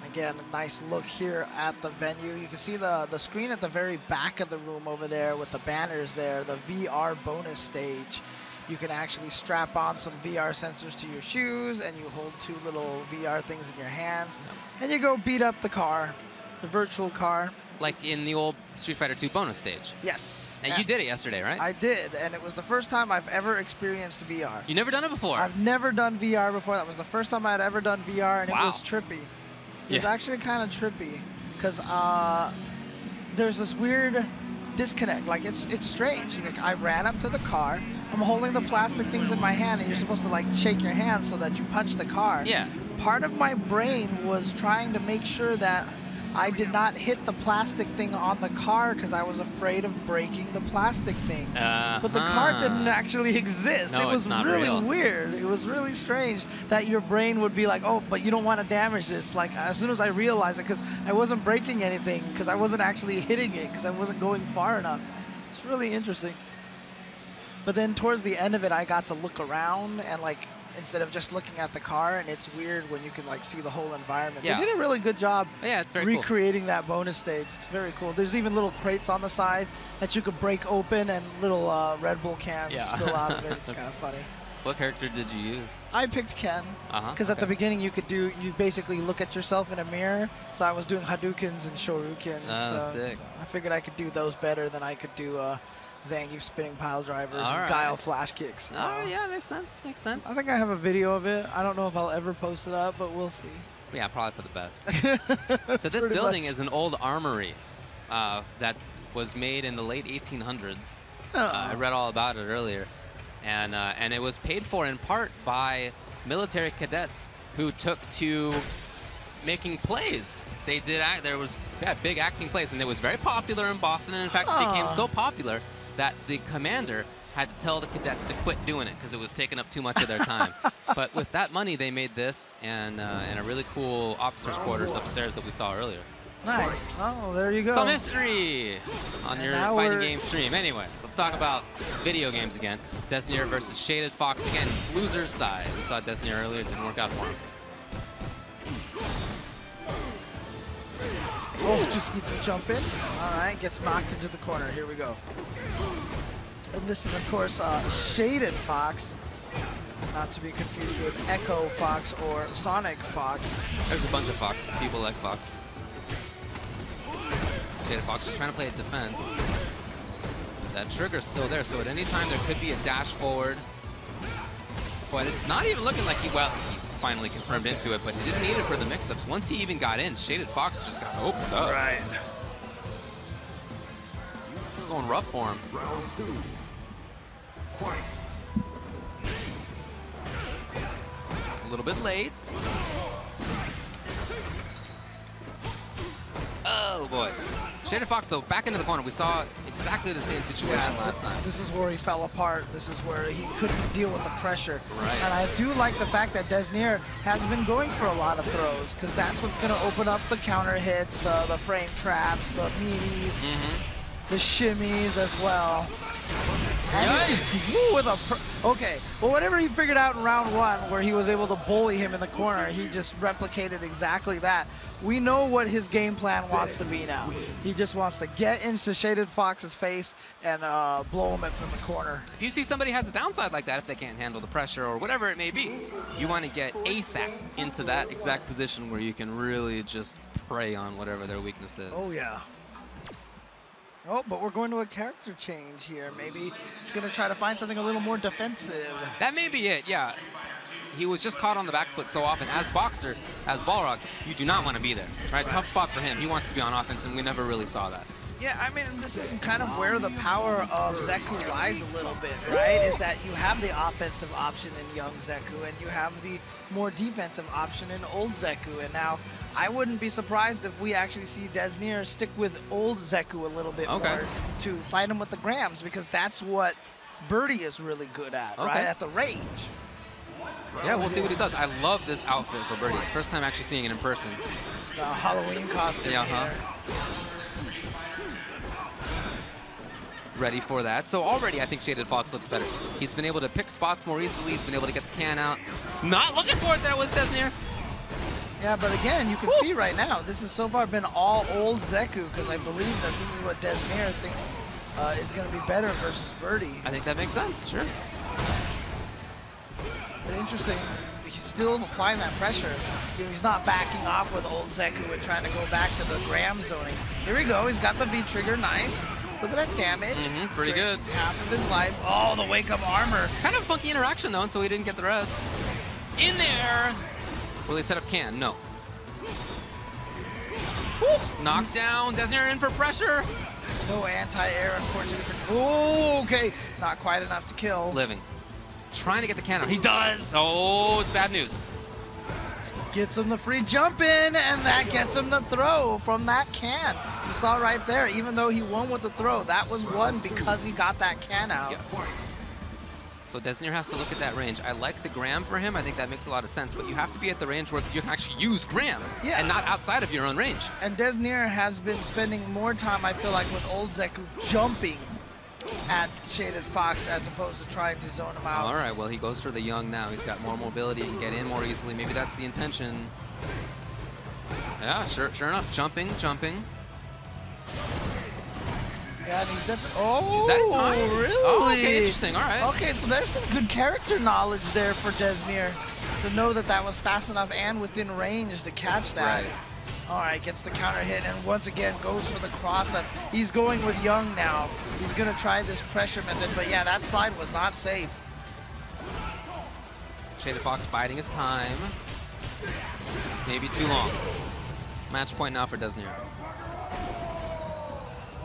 Again, a nice look here at the venue. You can see the screen at the very back of the room over there with the banners there, the VR bonus stage. You can actually strap on some VR sensors to your shoes, and you hold 2 little VR things in your hands, and you go beat up the car. The virtual car. Like in the old Street Fighter 2 bonus stage. Yes. And you did it yesterday, right? I did, and it was the first time I've ever experienced VR. You never done it before? I've never done VR before. That was the first time I had ever done VR, and it was trippy. It was actually kind of trippy, because there's this weird disconnect. Like, it's strange. Like, I ran up to the car. I'm holding the plastic things in my hand, and you're supposed to, like, shake your hand so that you punch the car. Yeah. Part of my brain was trying to make sure that I did not hit the plastic thing on the car because I was afraid of breaking the plastic thing. But the car didn't actually exist. No, it was it's not really real. weird. It was really strange that your brain would be like, oh, but you don't want to damage this. Like, as soon as I realized it, because I wasn't breaking anything, because I wasn't actually hitting it, because I wasn't going far enough. It's really interesting. But then towards the end of it, I got to look around and, like, instead of just looking at the car, and it's weird when you can, like, see the whole environment. Yeah. They did a really good job it's very recreating that bonus stage. It's very cool. There's even little crates on the side that you could break open, and little Red Bull cans spill out of it. It's kind of funny. What character did you use? I picked Ken, because at the beginning you basically look at yourself in a mirror. So I was doing Hadoukens and Shoryukens. Oh, so sick. I figured I could do those better than I could do Zangief spinning pile drivers and Guile flash kicks. Oh, yeah, makes sense. Makes sense. I think I have a video of it. I don't know if I'll ever post it up, but we'll see. Yeah, probably for the best. So this building is an old armory that was made in the late 1800s. I read all about it earlier. And it was paid for in part by military cadets who took to making plays. They did there was big acting plays, and it was very popular in Boston. And in fact, it became so popular that the commander had to tell the cadets to quit doing it because it was taking up too much of their time. But with that money, they made this and a really cool officers' quarters upstairs that we saw earlier. Nice. Oh, there you go. Some history on your fighting game stream. Anyway, let's talk about video games again. DSNear versus Shaded Fox again. It's loser's side. We saw DSNear earlier. It didn't work out for him. Oh, just gets a jump in. All right, gets knocked into the corner. Here we go. And this is, of course, Shaded Fox. Not to be confused with Echo Fox or Sonic Fox. There's a bunch of foxes. People like foxes. Shaded Fox is trying to play a defense. That trigger's still there, so at any time there could be a dash forward. But it's not even looking like he finally confirmed into it, but he didn't need it for the mix-ups. Once he even got in, Shaded Fox just got opened up. Right. It's going rough for him. Round 2. Fight. A little bit late. Oh boy. Shaded Fox though, back into the corner. We saw exactly the same situation last time. This is where he fell apart. This is where he couldn't deal with the pressure. Right. And I do like the fact that DSNear has been going for a lot of throws, because that's what's going to open up the counter hits, the frame traps, the meaties. the shimmies as well. And with a okay, well, whatever he figured out in round 1, where he was able to bully him in the corner, he just replicated exactly that. We know what his game plan wants to be now. He just wants to get into Shaded Fox's face and blow him up in the corner. If you see somebody has a downside like that, if they can't handle the pressure or whatever it may be, you want to get ASAP into that exact position where you can really just prey on whatever their weakness is. Oh, yeah. Oh, but we're going to a character change here. Maybe he's going to try to find something a little more defensive. That may be it, yeah. He was just caught on the back foot so often. As boxer, as Balrog, you do not want to be there, right? Tough spot for him. He wants to be on offense, and we never really saw that. Yeah, I mean, this is kind of where the power of Zeku lies a little bit, right? Is that you have the offensive option in young Zeku, and you have the more defensive option in old Zeku. And now, I wouldn't be surprised if we actually see DSNear stick with old Zeku a little bit more to fight him with the grams, because that's what Birdie is really good at, right? At the range. Yeah, we'll see what he does. I love this outfit for Birdie. It's the first time actually seeing it in person. The Halloween costume. Yeah, ready for that. So already I think Shaded Fox looks better. He's been able to pick spots more easily. He's been able to get the can out. Not looking for it there was DSNear. Yeah, but again, you can see right now, this has so far been all old Zeku, because I believe that this is what DSNear thinks is going to be better versus Birdie. I think that makes sense, sure. But interesting, he's still applying that pressure. You know, he's not backing off with old Zeku and trying to go back to the gram zoning. Here we go, he's got the V-trigger, nice. Look at that damage. Pretty good. Half of his life. Oh, the wake-up armor. Kind of funky interaction, though, and so he didn't get the rest. In there! Will he set up can? No. Knockdown. DSNear in for pressure. No anti-air, unfortunately. Oh, okay. Not quite enough to kill. Living. Trying to get the can out. He does. Oh, it's bad news. Gets him the free jump in, and that gets him the throw from that can. You saw right there, even though he won with the throw, that was won because he got that can out. Yes. So DSNear has to look at that range. I like the gram for him. I think that makes a lot of sense, but you have to be at the range where you can actually use gram and not outside of your own range. And DSNear has been spending more time, I feel like, with old Zeku jumping at Shaded Fox as opposed to trying to zone him out. All right, well, he goes for the young now. He's got more mobility. He can get in more easily. Maybe that's the intention. Yeah, sure enough. Jumping. Yeah, and he's definitely. Oh, is that a time? Really? Oh, okay, interesting. All right. Okay, so there's some good character knowledge there for DSNear to know that that was fast enough and within range to catch that. Right. All right, gets the counter hit and once again goes for the cross-up. He's going with Young now. He's going to try this pressure method, but yeah, that slide was not safe. Shaded Fox biding his time. Maybe too long. Match point now for DSNear.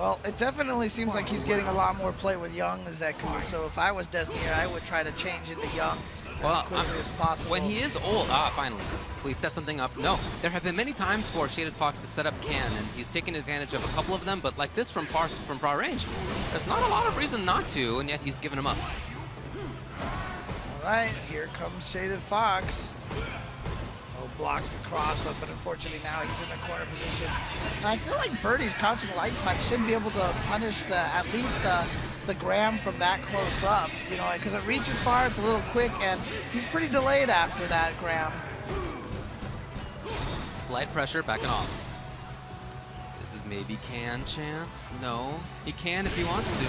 Well, it definitely seems like he's getting a lot more play with Young Zeku, so if I was DSNear, I would try to change into Young as quickly as possible. When he is old, finally. Please set something up. No, there have been many times for Shaded Fox to set up can, and he's taken advantage of a couple of them, but like this from far range, there's not a lot of reason not to, and yet he's given him up. All right, here comes Shaded Fox. Oh, blocks the cross up, but unfortunately now he's in the corner position. And I feel like Birdie's crouching light punch should be able to punish at least the gram from that close up, you know, because it reaches far, it's a little quick, and he's pretty delayed after that gram. Light pressure, backing off. This is maybe can chance. No, he can if he wants to.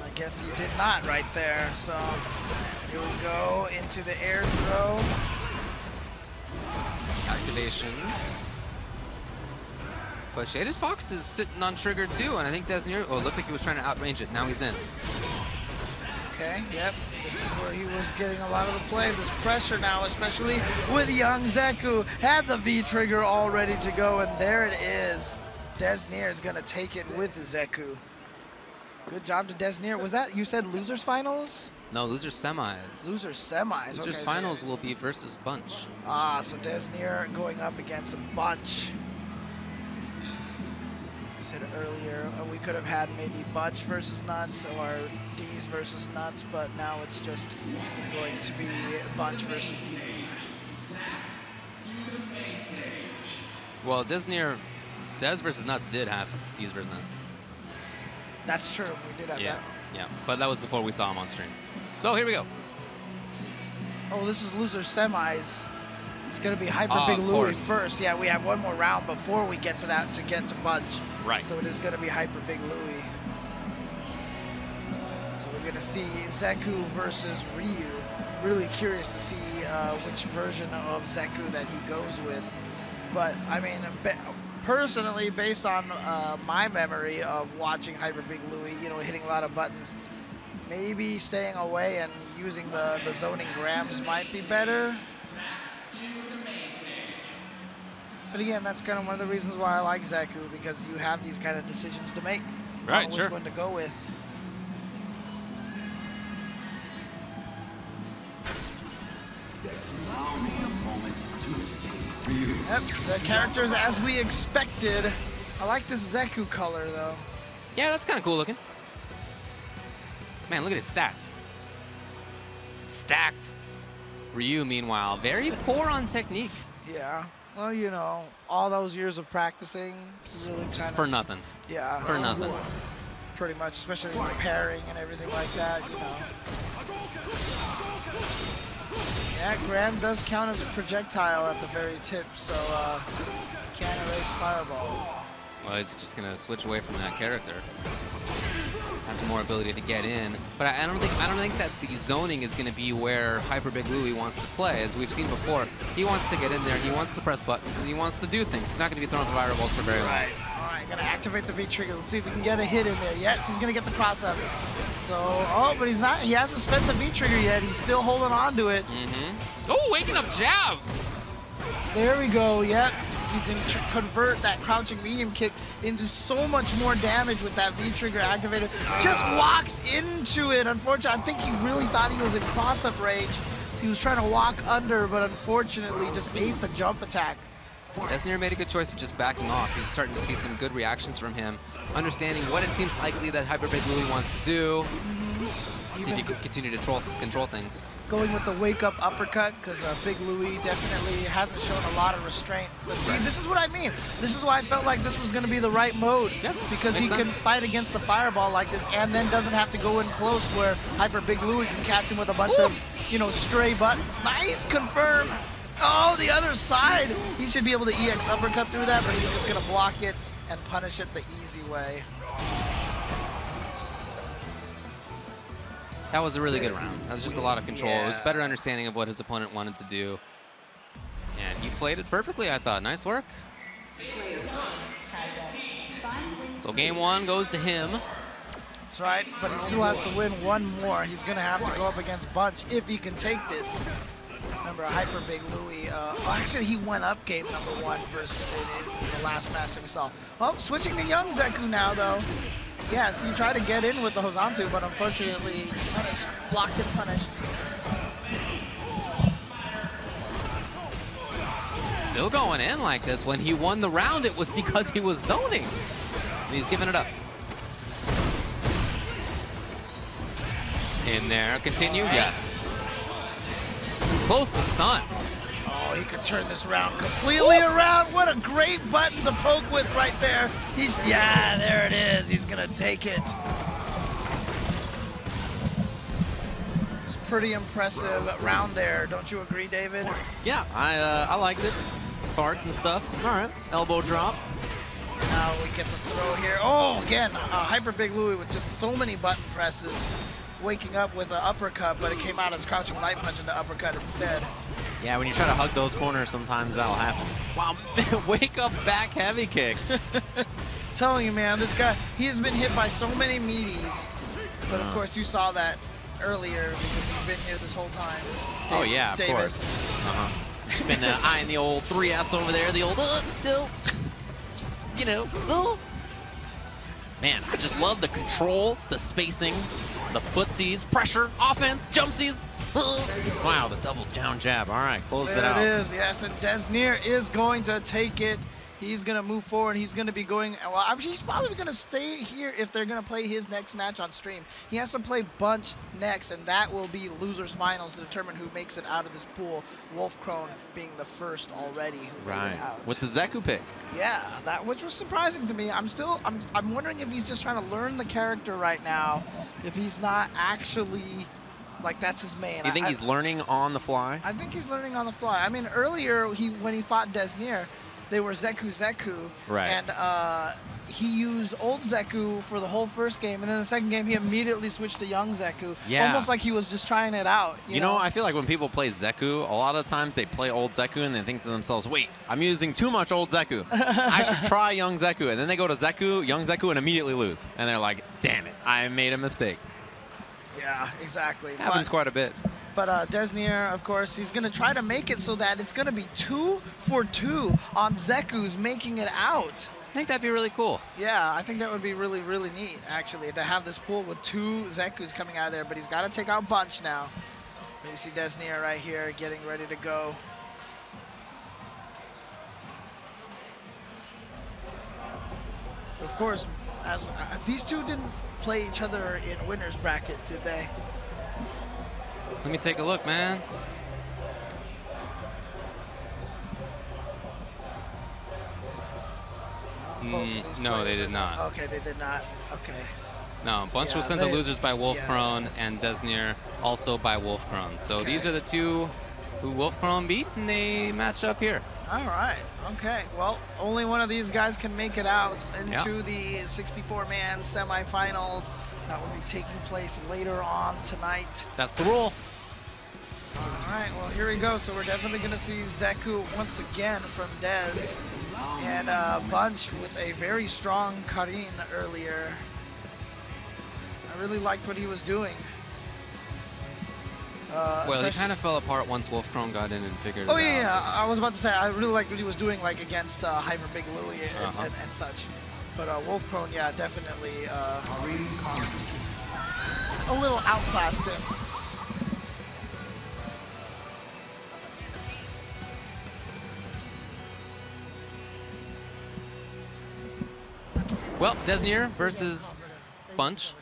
I guess he did not right there. So here we go into the air throw. Activation. But Shaded Fox is sitting on trigger too, and I think DSNear, oh, it looked like he was trying to outrange it. Now he's in. Okay, yep. This is where he was getting a lot of the play. This pressure now, especially with young Zeku. Had the V trigger all ready to go, and there it is. DSNear is going to take it with Zeku. Good job to DSNear. Was that, you said losers finals? No, losers semis. Losers semis. Losers finals will be versus Bunch. Ah, so DSNear going up against a Bunch. Said earlier we could have had maybe Bunch versus Nuts or D's versus Nuts, but now it's just going to be Bunch versus D's. Well, DSNear Dez versus Nuts did have D's versus Nuts. That's true. We did have that. Yeah, but that was before we saw him on stream. So here we go. Oh, this is loser semis. It's going to be Hyper Big of Louie course. first. Yeah, we have one more round before we get to that to get to Bunch. Right. So it is going to be Hyper Big Louie. So we're going to see Zeku versus Ryu. Really curious to see which version of Zeku that he goes with. But, I mean, personally, based on my memory of watching Hyper Big Louie, you know, hitting a lot of buttons, maybe staying away and using the zoning grams might be better. But again, that's kind of one of the reasons why I like Zeku, because you have these kind of decisions to make. Right, on sure. which one to go with. Allow me a moment to review. Yep, the characters as we expected. I like this Zeku color though. Yeah, that's kind of cool looking. Man, look at his stats. Stacked. Ryu, meanwhile, very poor on technique. Yeah. Well, you know, all those years of practicing, really Just kind for of, nothing. yeah, For nothing. pretty much, especially with pairing and everything like that, you know. Yeah, Graham does count as a projectile at the very tip, so can't erase fireballs. Well, he's just gonna switch away from that character. Has more ability to get in, but I don't think that the zoning is going to be where Hyper Big Louie wants to play. As we've seen before, he wants to get in there, he wants to press buttons, and he wants to do things. He's not going to be throwing fireballs for very long. All right, gonna activate the V trigger. Let's see if we can get a hit in there. Yes, he's gonna get the cross up. So, oh, but he's not. He hasn't spent the V trigger yet. He's still holding on to it. Oh, waking up jab! There we go. Yep. You can convert that crouching medium kick into so much more damage with that V-trigger activated. Just walks into it. Unfortunately, I think he really thought he was in cross-up range. He was trying to walk under, but unfortunately just ate the jump attack. DSNear made a good choice of just backing off. He's starting to see some good reactions from him, understanding what it seems likely that Hyper Big Louie wants to do. See if he can continue to control things. Going with the wake-up uppercut, because Big Louie definitely hasn't shown a lot of restraint. But see, this is what I mean. This is why I felt like this was going to be the right mode. Yeah, because he can fight against the fireball like this, and then doesn't have to go in close where Hyper Big Louie can catch him with a bunch of, you know, stray buttons. Nice, confirm. Oh, the other side. He should be able to EX uppercut through that, but he's just going to block it and punish it the easy way. That was a really good round. That was just a lot of control. It was better understanding of what his opponent wanted to do. And he played it perfectly, I thought. Nice work. So game one goes to him. That's right, but he still has to win one more. He's going to have to go up against Bunch if he can take this. Remember, Hyper Big Louie, actually he went up game number one versus in the last match that we saw. Oh, switching to young Zeku now, though. Yes, he tried to get in with the Hozantu, but unfortunately punished, blocked and punished. Still going in like this. When he won the round, it was because he was zoning. And he's giving it up. In there, continue, yes. Close to stun. Oh, he could turn this round completely around. What a great button to poke with right there. Yeah, there it is. He's gonna take it. It's pretty impressive round there. Don't you agree, David? Yeah, I liked it. Farts and stuff. All right, elbow drop. Now we get the throw here. Oh, again, Hyper Big Louie with just so many button presses. Waking up with an uppercut, but it came out as crouching light punch into uppercut instead. Yeah, when you try to hug those corners, sometimes that'll happen. Wow, wake up back heavy kick. Telling you, man, this guy, he has been hit by so many meaties. But of course, you saw that earlier because you've been here this whole time. Oh yeah, of David. course. Just been eyeing the old 3S over there, the old, you know, Man, I just love the control, the spacing, the footsies, pressure, offense, jumpsies. Wow, the double down jab. All right, close it out. There it is, yes, and DSNear is going to take it He's going to move forward. He's going to be going, well, he's probably going to stay here if they're going to play his next match on stream. He has to play Bunch next, and that will be losers finals to determine who makes it out of this pool. Wolfkrone being the first already who made it out. With the Zeku pick. Yeah, which was surprising to me. I'm wondering if he's just trying to learn the character right now, if he's not actually, like, that's his main. You think he's learning on the fly? I think he's learning on the fly. I mean, earlier when he fought DSNear, they were Zeku, right? And he used old Zeku for the whole first game, and then the second game he immediately switched to young Zeku. Yeah. Almost like he was just trying it out. You know, I feel like when people play Zeku, a lot of times they play old Zeku and they think to themselves, wait, I'm using too much old Zeku. I should try young Zeku. And then they go to young Zeku, and immediately lose. And they're like, damn it, I made a mistake. Yeah, exactly. Happens quite a bit. But DSNear, of course, he's going to try to make it so that it's going to be 2 for 2 on Zeku's making it out. I think that'd be really cool. Yeah, I think that would be really, really neat, actually, to have this pool with 2 Zekus coming out of there. But he's got to take out Bunch now. You see DSNear right here getting ready to go. Of course, these two didn't play each other in winner's bracket, did they? Let me take a look, man. No, they did not. Okay, they did not. Okay. No, Bunch was sent to losers by Wolfkrone, and DSNear also by Wolfkrone. So these are the two who Wolfkrone beat, and they match up here. All right. Okay. Well, only one of these guys can make it out into the 64-man semifinals. That will be taking place later on tonight. That's the rule. All right, well, here we go. So we're definitely going to see Zeku once again from Dez. And Bunch with a very strong Karin earlier. I really liked what he was doing. Well, he kind of fell apart once Wolfkrone got in and figured it out. Oh, yeah, I was about to say, I really liked what he was doing, like, against Hyper Big Louie and such. But Wolfkrone, yeah, definitely a little outclassed him. Well, DSNear versus Bunch.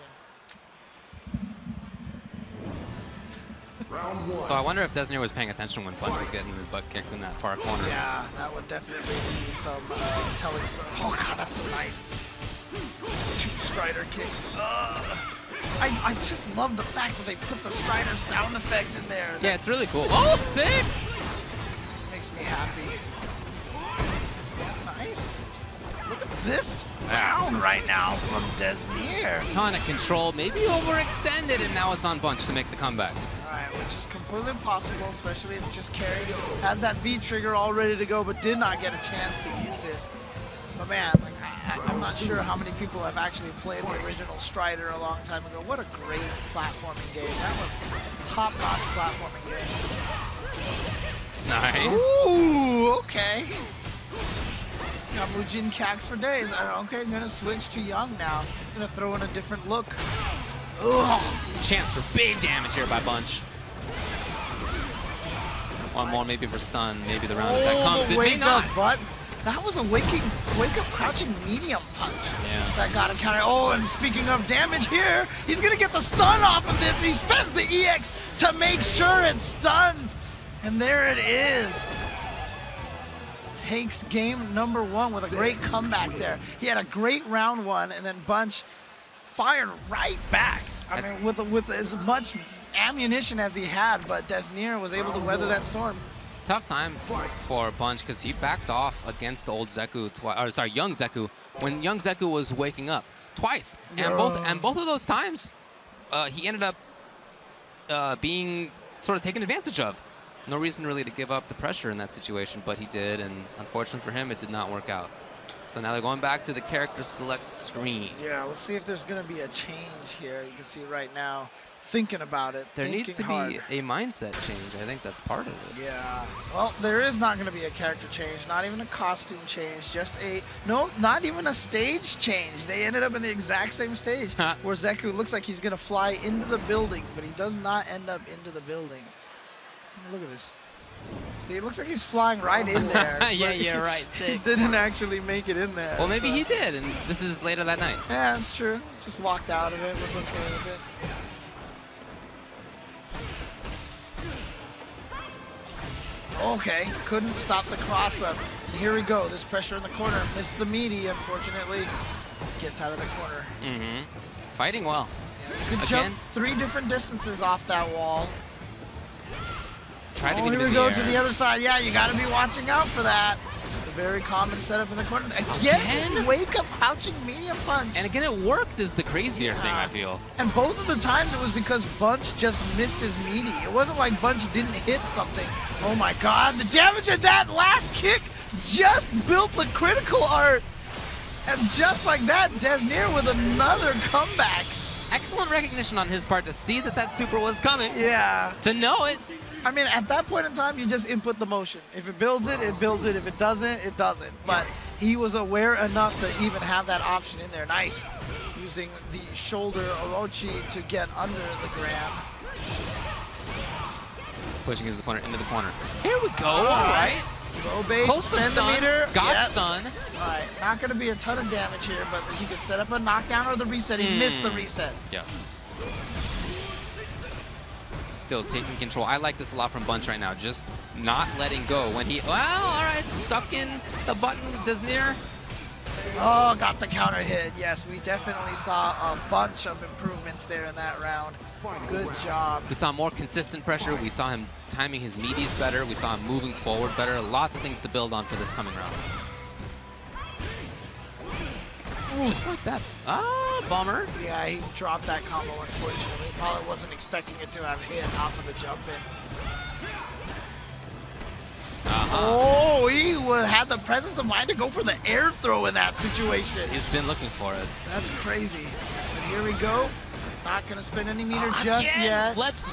So I wonder if DSNear was paying attention when Bunch was getting his butt kicked in that far corner. Yeah, that would definitely be some telling story. Oh god, that's so nice. 2 Strider kicks. I just love the fact that they put the Strider sound effect in there. Yeah, it's really cool. Oh, sick! Makes me happy. Nice. Look at this round right now from DSNear. Ton of control, maybe overextended, and now it's on Bunch to make the comeback. Alright, which is completely possible, especially if just carried, had that V trigger all ready to go, but did not get a chance to use it. But man, like, I'm not sure how many people have actually played the original Strider a long time ago. What a great platforming game. That was top-notch platforming game. Nice. Ooh, okay. Got Mujin Cax for days. Okay, gonna switch to Young now. Gonna throw in a different look. Ugh. Chance for big damage here by Bunch. One more maybe for stun. Maybe the round attack comes. It may not. But that was a wake up crouching medium punch. Yeah. That got him counter. Oh, and speaking of damage here, he's gonna get the stun off of this. He spends the EX to make sure it stuns. And there it is. Takes game number 1 with a great comeback there. He had a great round 1, and then Bunch fired right back. I mean, with as much ammunition as he had, but DSNear was able to weather that storm. Tough time for Bunch because he backed off against old Zeku young Zeku, when young Zeku was waking up twice, and both of those times he ended up being sort of taken advantage of. No reason really to give up the pressure in that situation, but he did, and unfortunately for him, it did not work out. So now they're going back to the character select screen. Yeah, let's see if there's going to be a change here. You can see right now, thinking about it. There needs to be a mindset change. I think that's part of it. Yeah. Well, there is not going to be a character change, not even a costume change, just not even a stage change. They ended up in the exact same stage where Zeku looks like he's going to fly into the building, but he does not end up into the building. Look at this. See, it looks like he's flying right in there. Yeah, but you're right. He Sick. didn't actually make it in there. Well, maybe so. he did, and this is later that night. Yeah, that's true. Just walked out of it, was okay with it. Okay, couldn't stop the cross-up. Here we go, this pressure in the corner. Missed the meaty, unfortunately. Gets out of the corner. Mm-hmm. Fighting well. Could jump 3 different distances off that wall. Tried to get Here him we in go the to air. the other side. Yeah, you got to be watching out for that. A very common setup in the corner. Again? Wake up crouching medium punch. And again, it worked is the crazier thing, I feel. And both of the times it was because Bunch just missed his meaty. It wasn't like Bunch didn't hit something. Oh my god, the damage in that last kick just built the critical art. And just like that, DSNear with another comeback. Excellent recognition on his part to see that that super was coming. Yeah. To know it. I mean, at that point in time, you just input the motion. If it builds it, it builds it. If it doesn't, it doesn't. But he was aware enough to even have that option in there. Nice. Using the shoulder Orochi to get under the gram. Pushing his opponent into the corner. Here we go. All right. Low bait, Close to spin the stun. meter. Got Yep. stun. All right, not going to be a ton of damage here, but he could set up a knockdown or the reset. He missed the reset. Yes. Still taking control. I like this a lot from Bunch right now. Just not letting go when he. Well, all right, stuck in the button. DSNear. Oh, got the counter hit. Yes, we definitely saw a bunch of improvements there in that round. Good job. We saw more consistent pressure. We saw him timing his meaties better. We saw him moving forward better. Lots of things to build on for this coming round. Just like that. Ah, bummer. Yeah, he dropped that combo, unfortunately. Probably wasn't expecting it to have hit off of the jump in. Oh, he had the presence of mind to go for the air throw in that situation. He's been looking for it. That's crazy. But here we go. Not going to spin any meter just yet. Let's.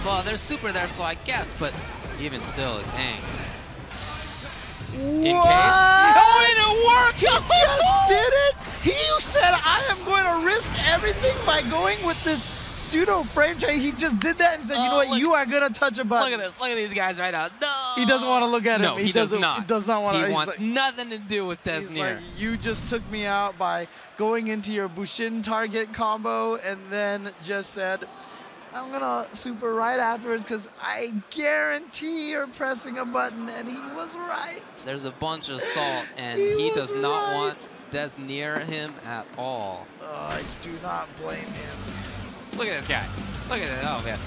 Well, there's super there, so I guess, but even still, dang. In What? case. Oh, and it worked! He just did it! He said, I am going to risk everything by going with this pseudo frame change. He just did that and said, you know what, look, you are going to touch a button. Look at this. Look at these guys right now. No! He doesn't want to look at him. No, he does not. He does not want to. He wants like, nothing to do with he's DSNear. like, you just took me out by going into your Bushin target combo and then just said, I'm going to super right afterwards because I guarantee you're pressing a button, and he was right. There's a bunch of salt, and He he was does not right. want DSNear him at all. I do not blame him. Look at this guy. Look at it. Oh, man.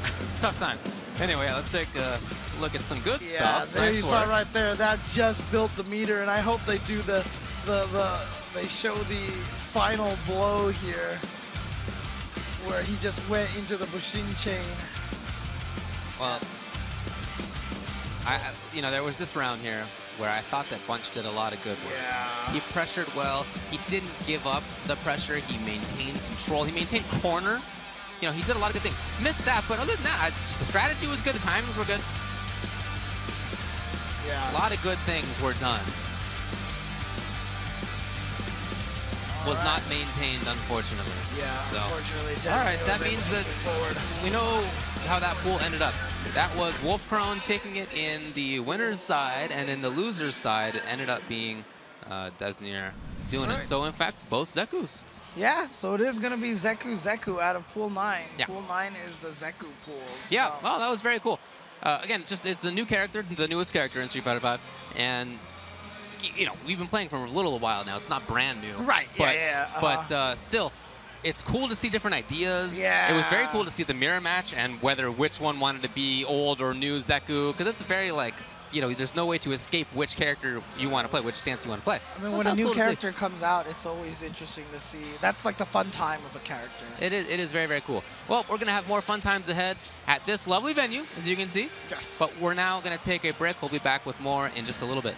Tough times. Anyway, let's take a look at some good Yeah, stuff. there Nice you work. saw right there. That just built the meter, and I hope they do they show the final blow here, where he just went into the Bushin chain. Well, you know, there was this round here where I thought that Bunch did a lot of good work. Yeah. He pressured well. He didn't give up the pressure. He maintained control. He maintained corner. You know, he did a lot of good things. Missed that, but other than that, just the strategy was good. The timings were good. Yeah. A lot of good things were done. Was not maintained, unfortunately. Yeah, So. unfortunately. All right, Desmond that was means able to that move forward. we know how that pool ended up. That was Wolfkrone taking it in the winner's side, and in the loser's side, it ended up being DSNear doing Right. it. So, in fact, both Zekus. Yeah, so it is going to be Zeku out of Pool 9. Yeah. Pool 9 is the Zeku pool. Yeah, So- well, that was very cool. Again, it's a new character, the newest character in Street Fighter V, and you know, we've been playing for a little while now. It's not brand new. Right, But, yeah. But still, it's cool to see different ideas. Yeah. It was very cool to see the mirror match and whether which one wanted to be old or new Zeku, because it's very like, you know, there's no way to escape which character you want to play, which stance you want to play. I mean, So when a that's new cool to see. character comes out, it's always interesting to see. That's like the fun time of a character. It is very, very cool. Well, we're going to have more fun times ahead at this lovely venue, as you can see. Yes. But we're now going to take a break. We'll be back with more in just a little bit.